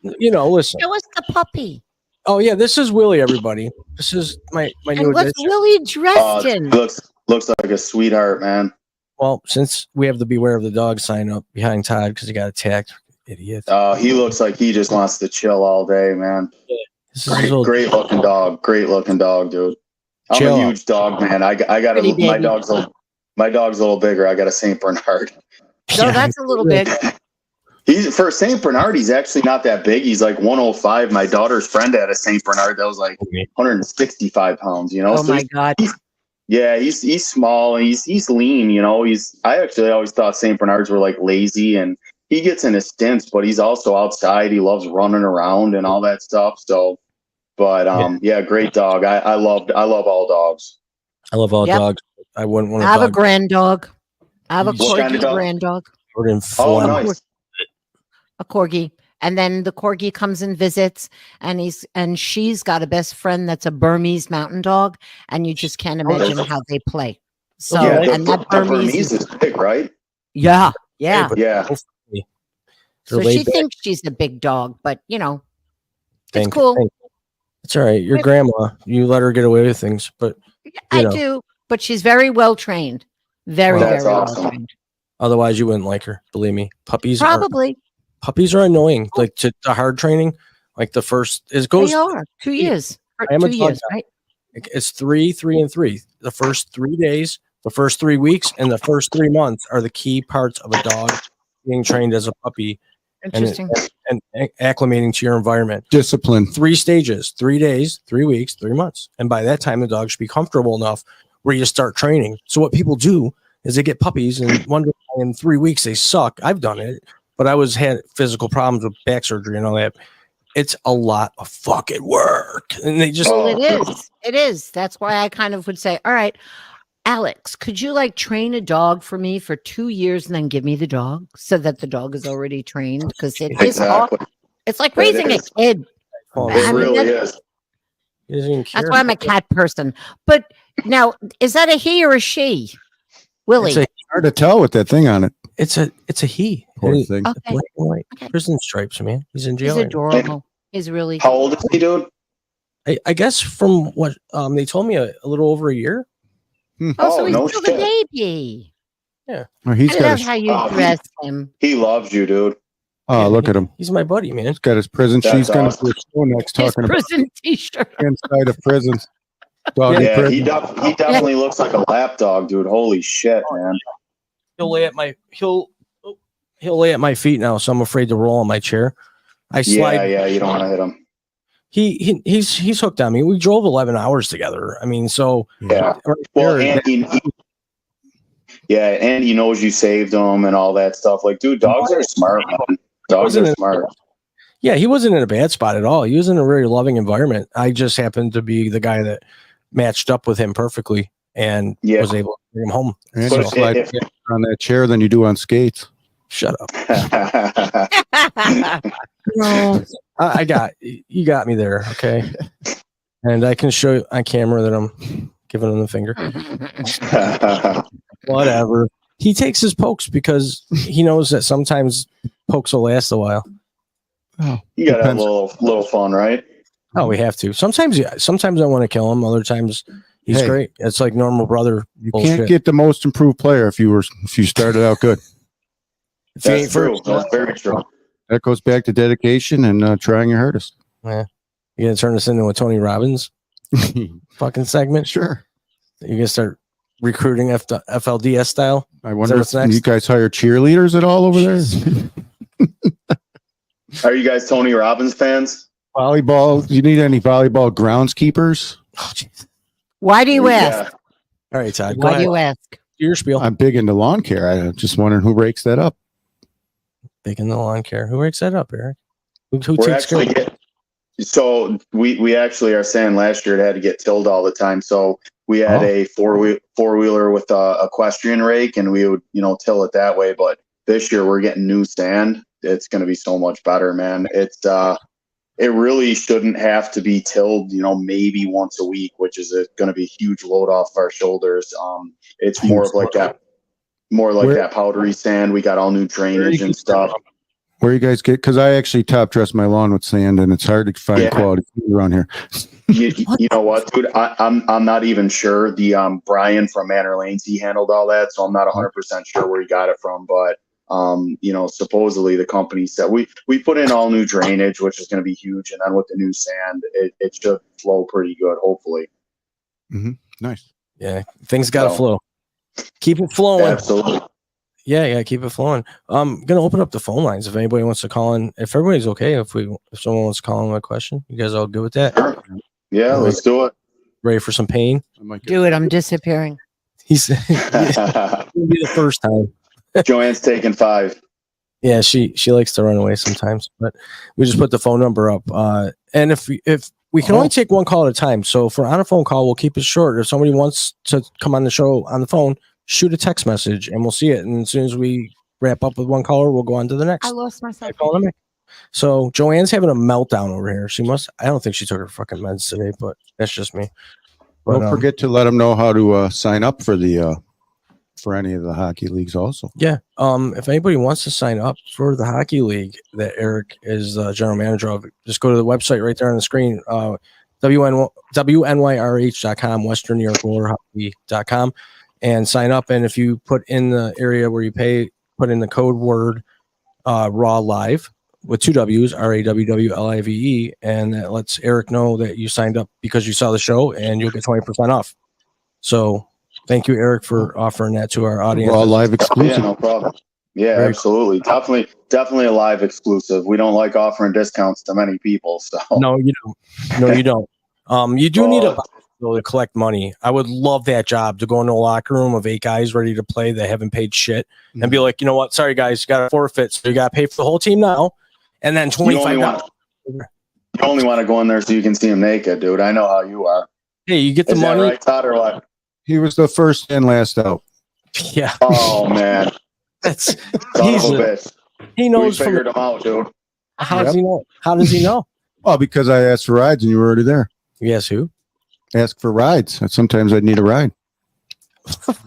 you know, listen. Show us the puppy. Oh yeah, this is Willie. Everybody, this is my new what's addition. Willie dressed in? Looks like a sweetheart, man. Well, since we have the Beware of the Dog sign up behind Todd because he got attacked, idiot. He looks like he just wants to chill all day, man. Yeah. Great looking dog. Great looking dog, dude. I'm a huge dog, man. I got my dog's a little bigger. I got a Saint Bernard. No, that's a little big. For Saint Bernard, he's actually not that big. He's like 105. My daughter's friend had a Saint Bernard that was like 165 pounds. You know. Oh my god. He's small and he's lean. You know. I actually always thought Saint Bernards were like lazy, and he gets in his stints, but he's also outside. He loves running around and all that stuff. So, but great dog. I love all dogs. I love all dogs. I wouldn't want to have a grand dog. I have a corgi grand dog. Oh, nice. A corgi. And then the corgi comes and visits, and she's got a best friend that's a Burmese mountain dog, and you just can't imagine how they play. So that Burmese is big, right? Yeah. So she thinks she's a big dog, but you know, it's cool. It's all right. Your grandma, you let her get away with things, but I do. But she's very well trained. Very well trained. Otherwise, you wouldn't like her. Believe me. Puppies are annoying. Like to hard training, like the first is goes. They are 2 years. 2 years, right? It's 3, 3, and 3. The first 3 days, the first 3 weeks, and the first 3 months are the key parts of a dog being trained as a puppy. Interesting. And acclimating to your environment. Discipline. 3 stages: 3 days, 3 weeks, 3 months, and by that time, the dog should be comfortable enough where you start training. So what people do is they get puppies and wonder why in 3 weeks they suck. I've done it, but I had physical problems with back surgery and all that. It's a lot of fucking work, and they just. Well, it is. That's why I kind of would say, all right, Alex, could you like train a dog for me for 2 years and then give me the dog so that the dog is already trained? Because it's like raising a kid. It really is. That's why I'm a cat person. But now, is that a he or a she? Willie. It's hard to tell with that thing on it. It's a he. Poor thing. Black and white. Prison stripes, man. He's in jail. He's adorable. He's really. How old is he, dude? I guess from what they told me a little over a year. So he's still a baby. Yeah. Well, I love how you dress him. He loves you, dude. Oh, look at him. He's my buddy, man. He's got his prison. She's going to show next talking about prison t-shirt inside of prisons. Dog prison. He definitely looks like a lap dog, dude. Holy shit, man. He'll lay at my feet now, so I'm afraid to roll on my chair. I slide. Yeah, you don't want to hit him. He's hooked on me. We drove 11 hours together. I mean, so yeah. Well, and he knows you saved him and all that stuff. Like, dude, dogs are smart, man. Dogs are smart. Yeah, he wasn't in a bad spot at all. He was in a very loving environment. I just happened to be the guy that matched up with him perfectly and was able to bring him home. And so, slide on that chair than you do on skates. Shut up. No, you got me there. Okay. And I can show you on camera that I'm giving him the finger. Whatever. He takes his pokes because he knows that sometimes pokes will last a while. Oh, you gotta have a little fun, right? Oh, we have to. Sometimes I want to kill him. Other times he's great. It's like normal brother. You can't get the most improved player if you started out good. That's true. That's very true. That goes back to dedication and trying your hardest. Yeah. You gonna turn this into a Tony Robbins fucking segment? Sure. You gonna start recruiting FLDS style? I wonder if you guys hire cheerleaders at all over there. Are you guys Tony Robbins fans? Volleyball. Do you need any volleyball groundskeepers? Oh, jeez. Why do you ask? All right, Todd. Why do you ask? Do your spiel. I'm big into lawn care. I'm just wondering who breaks that up. Big in the lawn care. Who breaks that up, Eric? Who takes care of it? So we actually are saying last year it had to get tilled all the time. So we had a four-wheeler with a equestrian rake, and we would till it that way. But this year we're getting new sand. It's going to be so much better, man. It really shouldn't have to be tilled, maybe once a week, which is going to be a huge load off of our shoulders. It's more like that powdery sand. We got all new drainage and stuff. Where you guys get? Because I actually top dress my lawn with sand, and it's hard to find quality food around here. You know what, dude? I'm not even sure. The Brian from Manor Lanes, he handled all that, so I'm not 100% sure where he got it from. But supposedly the company said we put in all new drainage, which is going to be huge, and then with the new sand, it should flow pretty good, hopefully. Mm-hmm. Nice. Yeah, things got to flow. Keep it flowing. Absolutely. Yeah, keep it flowing. I'm gonna open up the phone lines if anybody wants to call in. If everybody's okay, if someone wants to call in with a question, you guys all good with that? Sure. Yeah, let's do it. Ready for some pain? Do it. I'm disappearing. He's it'll be the first time. Joanne's taking 5. Yeah, she likes to run away sometimes, but we just put the phone number up. And if we can only take one call at a time, so if we're on a phone call, we'll keep it short. If somebody wants to come on the show on the phone, shoot a text message and we'll see it. And as soon as we wrap up with one caller, we'll go on to the next. I lost myself. So Joanne's having a meltdown over here. I don't think she took her fucking meds today, but that's just me. But, don't forget to let them know how to sign up for any of the hockey leagues also. Yeah. If anybody wants to sign up for the hockey league that Eric is the general manager of, just go to the website right there on the screen. WNYRH.com, Western New York Roller Hockey.com, and sign up. And if you put in the area where you pay, put in the code word RAW Live with 2 W's, RAWWLIVE, and that lets Eric know that you signed up because you saw the show, and you'll get 20% off. So thank you, Eric, for offering that to our audience. RAW Live exclusive. Yeah, no problem. Yeah, very absolutely. Cool. Definitely a live exclusive. We don't like offering discounts to many people. So no, you don't. No, you don't. You do need to collect money. I would love that job, to go into a locker room of 8 guys ready to play that haven't paid shit and be like, you know what? Sorry, guys, you got to forfeit. So you got to pay for the whole team now. And then $25. You only want to go in there so you can see him naked, dude. I know how you are. Hey, you get the money. That right, Todd, or what? He was the first and last out. Yeah. Oh man. He knows. We figured him out, dude. How does he know? How does he know? Oh, because I asked for rides and you were already there. Yes, who? Ask for rides. Sometimes I'd need a ride.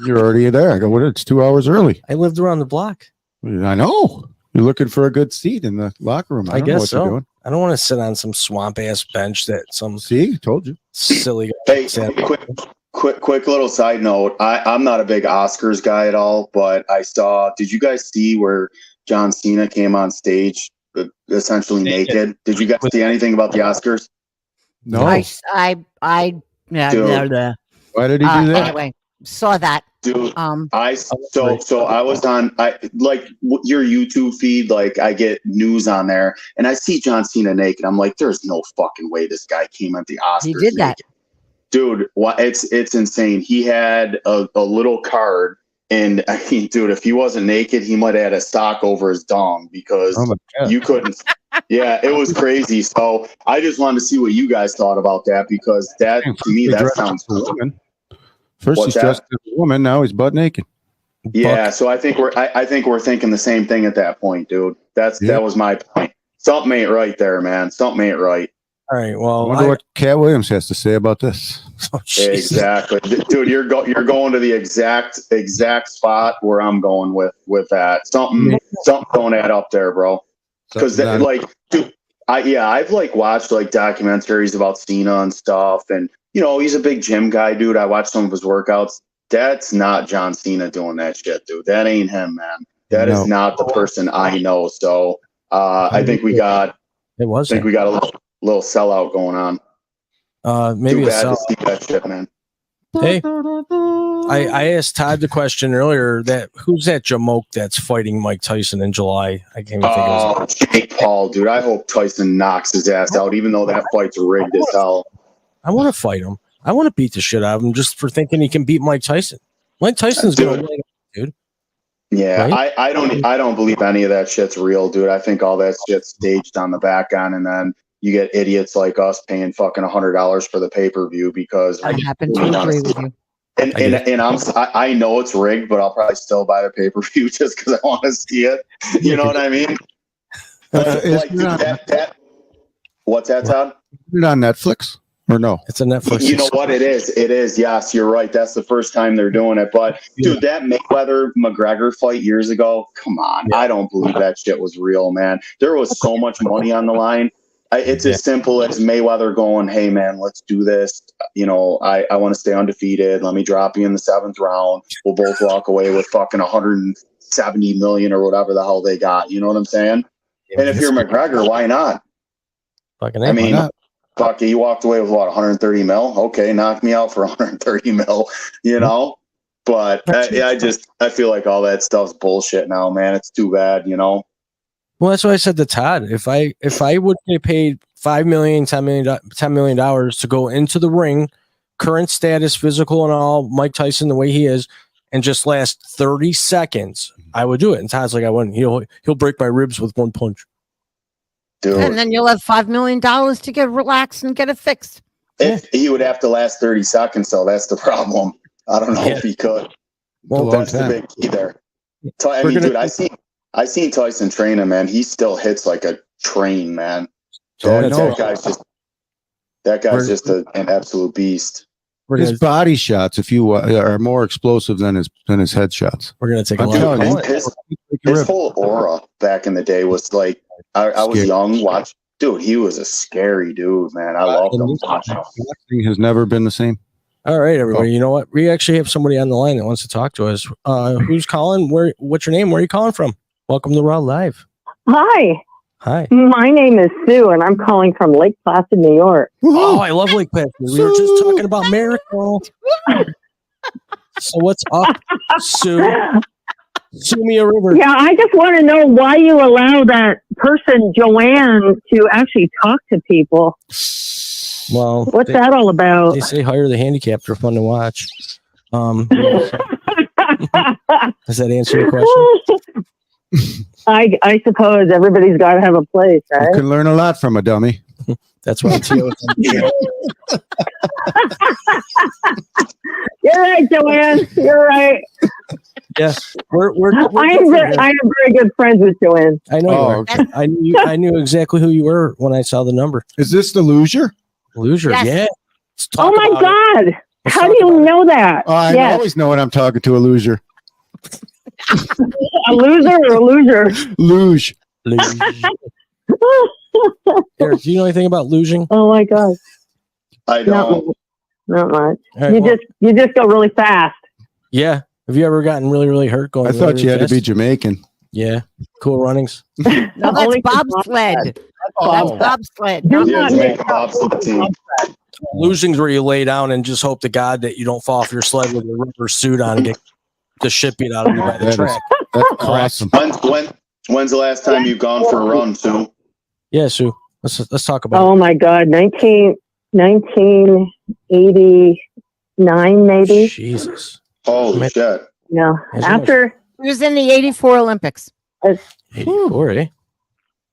You're already there. I go, what? It's 2 hours early. I lived around the block. I know. You're looking for a good seat in the locker room. I guess so. You're doing. I don't want to sit on some swamp ass bench that some told you silly. Hey, quick little side note. I'm not a big Oscars guy at all, but I saw. Did you guys see where John Cena came on stage essentially naked? Did you guys see anything about the Oscars? No. I Why did he do that? Anyway, saw that. Dude, so I was on your YouTube feed, I get news on there, and I see John Cena naked. I'm like, there's no fucking way this guy came at the Oscars. He did that. Naked. Dude, it's insane. He had a little card, and I mean, dude, if he wasn't naked, he might have had a sock over his dong because you couldn't. Yeah, it was crazy. So I just wanted to see what you guys thought about that, because that to me that sounds cool. First he's dressed as a woman, now he's butt naked. Yeah, so I think we're thinking the same thing at that point, dude. That was my point. Something ain't right there, man. Something ain't right. All right. Well, I wonder what Cat Williams has to say about this. Oh, exactly, dude. You're going to the exact spot where I'm going with that. Something don't add up there, bro. Because dude, I've like watched like documentaries about Cena and stuff, and you know, he's a big gym guy, dude. I watched some of his workouts. That's not John Cena doing that shit, dude. That ain't him, man. That is not the person I know. So I think we got a little sellout going on. Maybe too bad to see that shit, man. Hey, I asked Todd the question earlier that who's that jamoke that's fighting Mike Tyson in July? I can't even think of his name. Jake Paul, dude. I hope Tyson knocks his ass out, even though that fight's rigged as hell. I want to fight him. I want to beat the shit out of him just for thinking he can beat Mike Tyson. Mike Tyson's going to win, dude. Yeah, right? I don't believe any of that shit's real, dude. I think all that shit's staged on the back end, and then you get idiots like us paying fucking $100 for the pay-per-view because I happen to agree with you. And I know it's rigged, but I'll probably still buy the pay-per-view just because I want to see it. You know what I mean? What's that, Todd? Is it on Netflix or no? It's a Netflix. You know what it is? It is. Yes, you're right. That's the first time they're doing it. But dude, that Mayweather McGregor fight years ago, come on. Yeah. I don't believe that shit was real, man. There was so much money on the line. It's as simple as Mayweather going, hey, man, let's do this. You know, I want to stay undefeated. Let me drop you in the 7th round. We'll both walk away with fucking 170 million or whatever the hell they got. You know what I'm saying? Yeah, and if you're McGregor, why not? I mean, fuck, he walked away with what, 130 mil? Okay, knock me out for 130 mil, you know? But I feel like all that stuff's bullshit now, man. It's too bad, you know? Well, that's what I said to Todd. If I would get paid $5 million, $10 million to go into the ring, current status, physical and all, Mike Tyson the way he is, and just last 30 seconds, I would do it. And Todd's like, I wouldn't. He'll break my ribs with one punch. Dude. And then you'll have $5 million to get relaxed and get it fixed. He would have to last 30 seconds, so that's the problem. I don't know if he could. Well, that's the big key there. I mean, dude, I seen Tyson train him, man. He still hits like a train, man. That guy's just an absolute beast. His body shots, if you are more explosive than his headshots. We're gonna take a look. His whole aura back in the day was like, I was young. Dude, he was a scary dude, man. I loved him. Boxing has never been the same. All right, everybody. You know what? We actually have somebody on the line that wants to talk to us. Who's calling? What's your name? Where are you calling from? Welcome to RAWW Live. Hi. Hi. My name is Sue, and I'm calling from Lake Placid, New York. Oh, I love Lake Placid. We were just talking about Miracle. So what's up, Sue? Sue me a river. Yeah, I just want to know why you allow that person, Joanne, to actually talk to people. Well, what's that all about? They say hire the handicapped. They're fun to watch. Does that answer your question? I suppose everybody's got to have a place, right? You can learn a lot from a dummy. That's why Tio. You're right, Joanne. You're right. Yes, I am very good friends with Joanne. I know. Okay. I knew exactly who you were when I saw the number. Is this the loser? Loser, yes. Yeah. Oh my God! How do you know that? I always know when I'm talking to a loser. A loser or a loser? Luge. Eric, do you know anything about luging? Oh my God! I don't. Not much. Right, you just go really fast. Yeah. Have you ever gotten really, really hurt going? I thought you had to be Jamaican. Yeah. Cool runnings. No, that's bobsled. That's bobsled. Jamaican bobsled team. Luging's where you lay down and just hope to God that you don't fall off your sled with a rubber suit on and get the shit beat out of you by the track. That's awesome. When's the last time you've gone for a run, Sue? Yeah, Sue. Let's talk about it. My God, 1989 maybe. Jesus. Holy shit. Yeah. After it was in the 84 Olympics. 84, eh?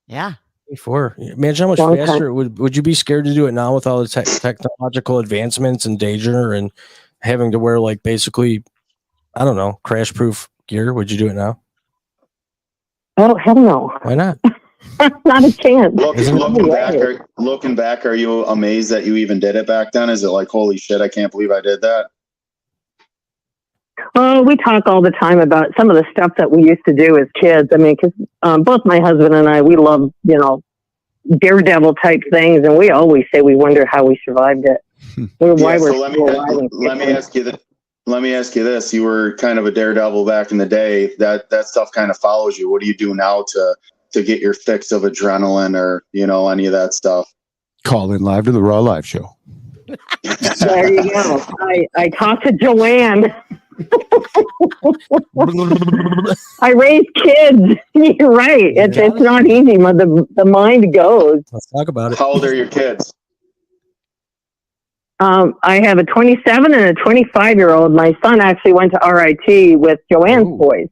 Yeah. 84. Imagine how much faster would you be scared to do it now with all the technological advancements and danger and having to wear like basically, I don't know, crash proof gear? Would you do it now? Oh, hell no. Why not? Not a chance. Looking back, are you amazed that you even did it back then? Is it like, holy shit, I can't believe I did that? Oh, we talk all the time about some of the stuff that we used to do as kids. I mean, because both my husband and I, we love, daredevil type things, and we always say we wonder how we survived it. Why we're let me ask you that. Let me ask you this: you were kind of a daredevil back in the day. That stuff kind of follows you. What do you do now to get your fix of adrenaline, or any of that stuff? Call in live to the RAWW Live Show. There you go. I talked to Joanne. I raise kids. You're right. It's not easy when the mind goes. Let's talk about it. How old are your kids? I have a 27 and a 25-year-old. My son actually went to RIT with Joanne's boys.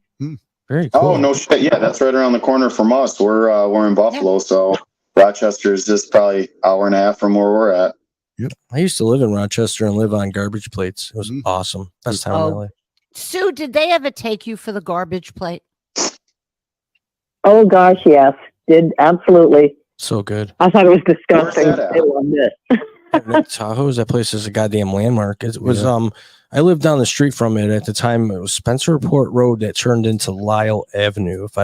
Very cool. Oh, no shit. Yeah, that's right around the corner from us. We're in Buffalo, so Rochester is just probably an hour and a half from where we're at. Yep. I used to live in Rochester and live on garbage plates. It was awesome. Best time of my life. Sue, did they ever take you for the garbage plate? Oh gosh, yes, did absolutely. So good. I thought it was disgusting. Where's that at? I loved it. Tahoe, that place is a goddamn landmark. It was I lived down the street from it at the time. It was Spencerport Road that turned into Lyle Avenue, if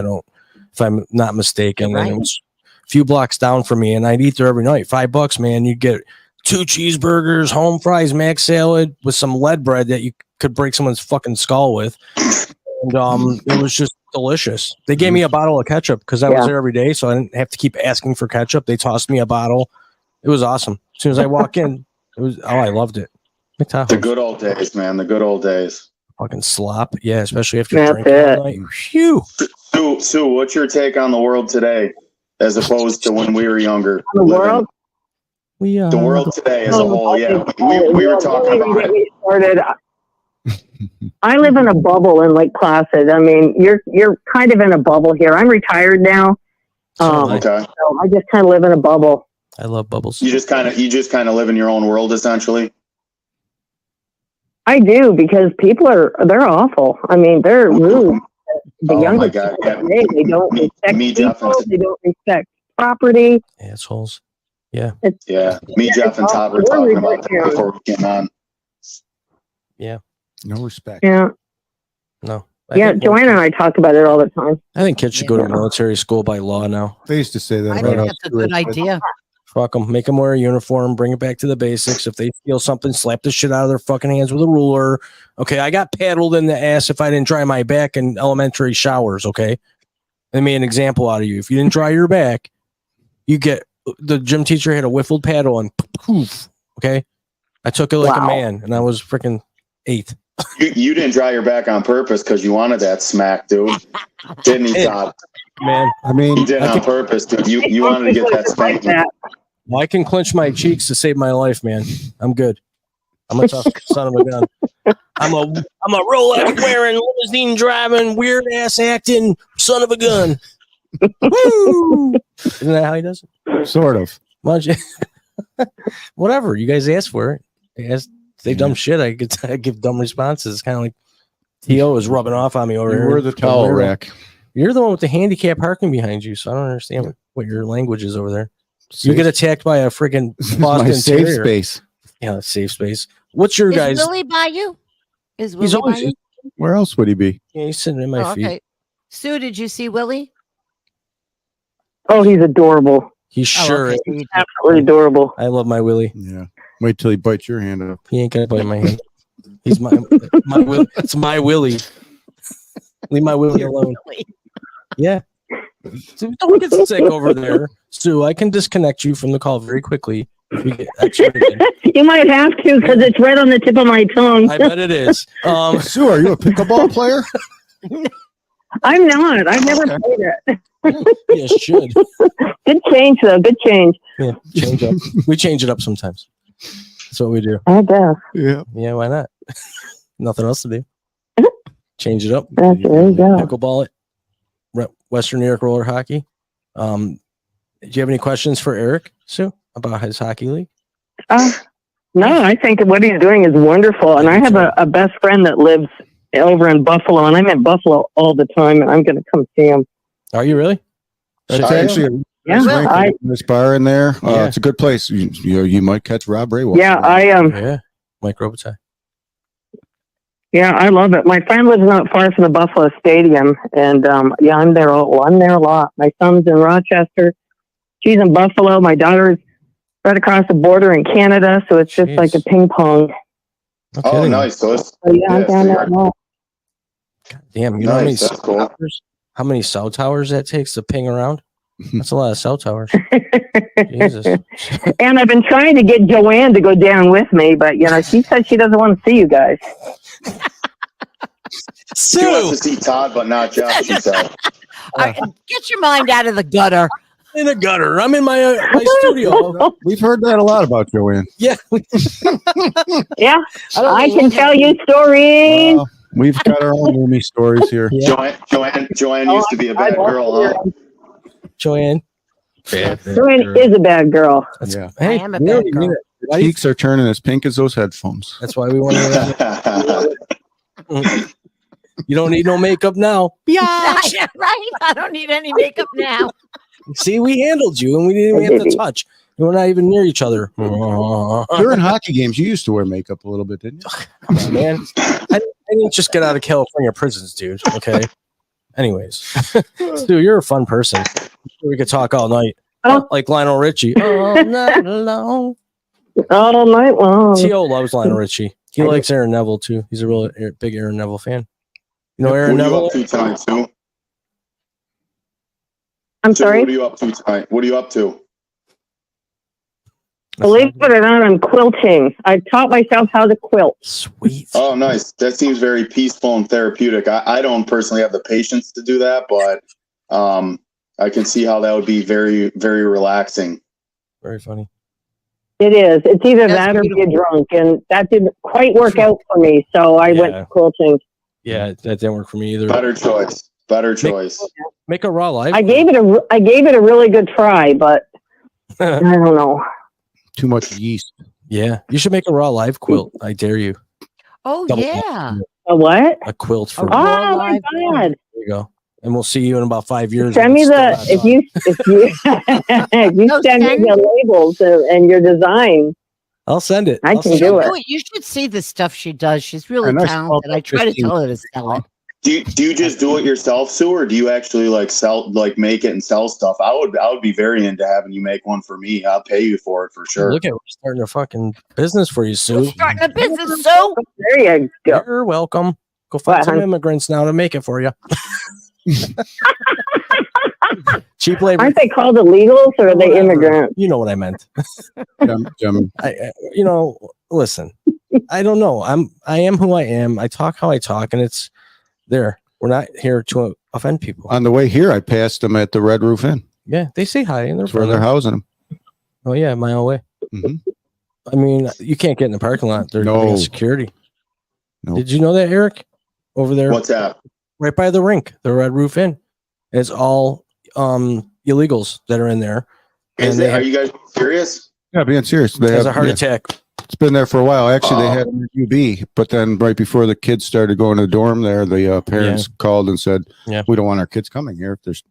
I'm not mistaken. Right. And it was a few blocks down from me, and I'd eat there every night. $5, man. You'd get 2 cheeseburgers, home fries, mac salad with some lead bread that you could break someone's fucking skull with. And it was just delicious. They gave me a bottle of ketchup because I was there every day, so I didn't have to keep asking for ketchup. They tossed me a bottle. It was awesome. As soon as I walk in, I loved it. The good old days, man. The good old days. Fucking slop. Yeah, especially after drinking all night. Phew. Sue, what's your take on the world today as opposed to when we were younger? The world? The world today as a whole, yeah. We were talking about it. I live in a bubble in Lake Placid. I mean, you're kind of in a bubble here. I'm retired now. Okay. So I just kind of live in a bubble. I love bubbles. You just kind of live in your own world, essentially. I do, because people they're awful. I mean, they're rude. The younger people today, they don't respect people. They don't respect property. Assholes. Yeah. Jeff, and Todd were talking about that before we came on. Yeah. No respect. Yeah. No. Joanne and I talk about it all the time. I think kids should go to military school by law now. They used to say that. I think that's a good idea. Fuck them. Make them wear a uniform. Bring it back to the basics. If they steal something, slap the shit out of their fucking hands with a ruler. Okay, I got paddled in the ass if I didn't dry my back in elementary showers. Okay, they made an example out of you. If you didn't dry your back, you get the gym teacher had a whiffled paddle and poof. Okay, I took it like a man, and I was freaking 8. You didn't dry your back on purpose because you wanted that smack, dude. Didn't he, Todd? Man, I mean, you did it on purpose, dude. You wanted to get that spank. Well, I can clench my cheeks to save my life, man. I'm good. I'm a tough son of a gun. I'm a Rolex wearing, limousine driving, weird ass acting son of a gun. Woo! Isn't that how he does it? Sort of. Whatever. You guys asked for it. They dumb shit. I give dumb responses. It's kind of like T.O. is rubbing off on me over here. We're the towel rack. You're the one with the handicap parking behind you, so I don't understand what your language is over there. You get attacked by a freaking Boston safe Terrier. Space. Yeah, safe space. What's your guys? Is Willie by you? He's always by you? Where else would he be? Yeah, he's sitting in my feet. Okay. Sue, did you see Willie? Oh, he's adorable. He sure is. He's absolutely adorable. I love my Willie. Yeah. Wait till he bites your hand up. He ain't gonna bite my hand. He's my Willie. It's my Willie. Leave my Willie alone. Yeah. So don't get sick over there, Sue. I can disconnect you from the call very quickly. If we get X-rated. You might have to, because it's right on the tip of my tongue. I bet it is. Sue, are you a pickleball player? I'm not. I've never played it. Yeah, should. Good change, though. Good change. Yeah, change up. We change it up sometimes. That's what we do. I guess. Yeah. Yeah, why not? Nothing else to do. Change it up. There you go. Pickleball it. Western New York roller hockey. Do you have any questions for Eric, Sue, about his hockey league? No, I think what he's doing is wonderful. And I have a best friend that lives over in Buffalo, and I'm in Buffalo all the time, and I'm going to come see him. Are you really? It's actually this bar in there. It's a good place. You might catch Rob Ray. Yeah, I am. Yeah, Mike Robitaille. Yeah, I love it. My friend lives not far from the Buffalo Stadium, and I'm there. I'm there a lot. My son's in Rochester, She's in Buffalo. My daughter's right across the border in Canada, so it's just like a ping pong. Oh, nice. So I'm down there. Damn, you know how many cell towers that takes to ping around? That's a lot of cell towers. Jesus. And I've been trying to get Joanne to go down with me, but she said she doesn't want to see you guys. She wants to see Todd, but not Jeff, she said. Get your mind out of the gutter. In the gutter. I'm in my studio. We've heard that a lot about Joanne. Yeah. Yeah. I can tell you stories. We've got our own Loomy stories here. Yeah. Joanne used to be a bad girl, huh? Joanne. Joanne is a bad girl. Yeah. I am a bad girl. Cheeks are turning as pink as those headphones. That's why we want to. You don't need no makeup now. Yeah, right. I don't need any makeup now. See, we handled you, and we didn't even have to touch. We're not even near each other. During hockey games, you used to wear makeup a little bit, didn't you? Come on, man. I didn't just get out of California prisons, dude. Okay. Anyways, Stu, you're a fun person. We could talk all night, like Lionel Richie. All night long. All night long. T.O. loves Lionel Richie. He likes Aaron Neville too. He's a real big Aaron Neville fan. You know Aaron Neville? What are you up to tonight, Sue? I'm sorry? What are you up to tonight? What are you up to? Believe it or not, I'm quilting. I taught myself how to quilt. Sweet. Oh, nice. That seems very peaceful and therapeutic. I don't personally have the patience to do that, but I can see how that would be very, very relaxing. Very funny. It is. It's either that or get drunk, and that didn't quite work out for me, so I went quilting. Yeah, that didn't work for me either. Better choice. Make a raw live. I gave it a really good try, but I don't know. Too much yeast. Yeah, you should make a raw live quilt. I dare you. Oh, yeah. A what? A quilt for oh my God. There you go. And we'll see you in about 5 years. Send me if you send me the labels and your design. I'll send it. I can do it. You should see the stuff she does. She's really talented. I try to tell her to sell it. Do you just do it yourself, Sue, or do you actually make it and sell stuff? I would be very into having you make one for me. I'll pay you for it for sure. Look at, we're starting a fucking business for you, Sue. Starting a business, Sue. There you go. You're welcome. Go find some immigrants now to make it for you. Cheap labor. Aren't they called illegals or are they immigrants? You know what I meant. Listen, I don't know. I am who I am. I talk how I talk, and it's there. We're not here to offend people. On the way here, I passed them at the Red Roof Inn. Yeah, they say hi, and that's where they're housing them. Oh yeah, a mile away. Mm-hmm. I mean, you can't get in the parking lot. They're security. Nope. Did you know that, Eric? Over there. What's that? Right by the rink, the Red Roof Inn. It's all illegals that are in there. Are you guys serious? Yeah, being serious. They have a heart attack. It's been there for a while. Actually, they had UB, but then right before the kids started going to the dorm there, the parents called and said, we don't want our kids coming here. If there's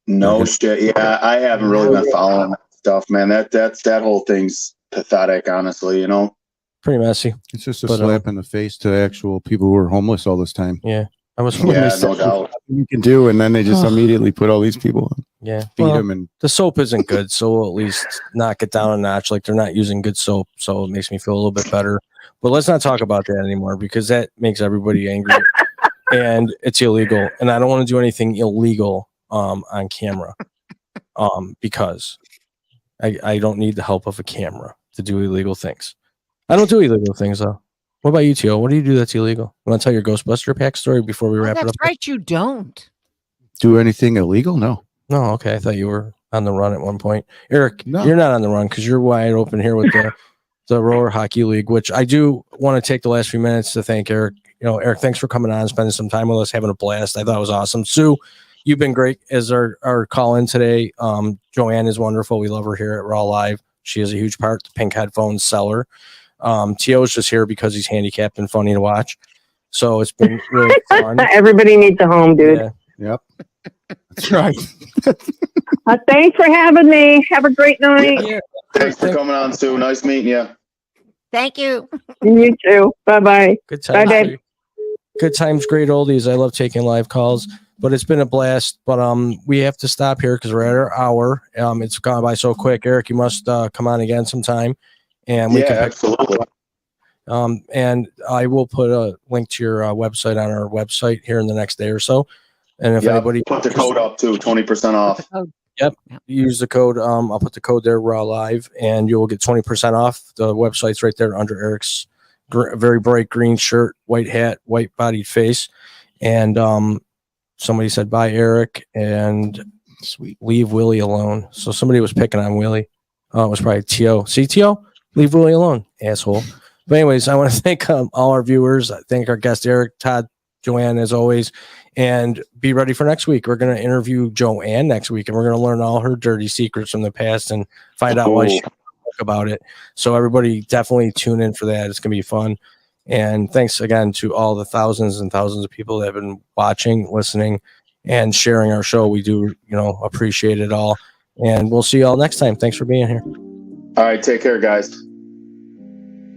no shit. Yeah, I haven't really been following that stuff, man. That whole thing's pathetic, honestly, you know. Pretty messy. It's just a slap in the face to the actual people who were homeless all this time. Yeah. I was no doubt. You can do, and then they just immediately put all these people on. Yeah, feed them, and the soap isn't good, so we'll at least knock it down a notch. Like they're not using good soap, so it makes me feel a little bit better. But let's not talk about that anymore because that makes everybody angry, and it's illegal. And I don't want to do anything illegal on camera, because I don't need the help of a camera to do illegal things. I don't do illegal things though. What about you, Tio? What do you do that's illegal? You want to tell your Ghostbuster pack story before we wrap it up? That's right, you don't. Do anything illegal? No. No, okay. I thought you were on the run at one point. Eric, you're not on the run because you're wide open here with the Roller Hockey League, which I do want to take the last few minutes to thank Eric. You know, Eric, thanks for coming on, spending some time with us, having a blast. I thought it was awesome. Sue, you've been great as our call-in today. Joanne is wonderful. We love her here at RAWW Live. She is a huge part, the Pink Headphones seller. Tio is just here because he's handicapped and funny to watch. So it's been really fun. Everybody needs a home, dude. Yeah. Yep. That's right. Thanks for having me. Have a great night. Yeah. Thanks for coming on, Sue. Nice meeting you. Thank you. You too. Bye-bye. Good times. Bye, good times, great oldies. I love taking live calls. But it's been a blast. But we have to stop here because we're at our hour. It's gone by so quick. Eric, you must come on again sometime, and we can absolutely. And I will put a link to your website on our website here in the next day or so. And if anybody put the code up too, 20% off. Yep. Use the code. I'll put the code there, RAWW Live, and you will get 20% off. The website's right there under Eric's very bright green shirt, white hat, white bodied face. And somebody said, bye, Eric, and sweet, leave Willie alone. So somebody was picking on Willie. Oh, it was probably T.O. See, T.O., leave Willie alone, asshole. But anyways, I want to thank all our viewers. I thank our guest, Eric, Todd, Joanne, as always. And be ready for next week. We're going to interview Joanne next week, and we're going to learn all her dirty secrets from the past and find out why she talk about it. So everybody definitely tune in for that. It's going to be fun. And thanks again to all the thousands and thousands of people that have been watching, listening, and sharing our show. We do, appreciate it all. And we'll see you all next time. Thanks for being here. All right. Take care, guys.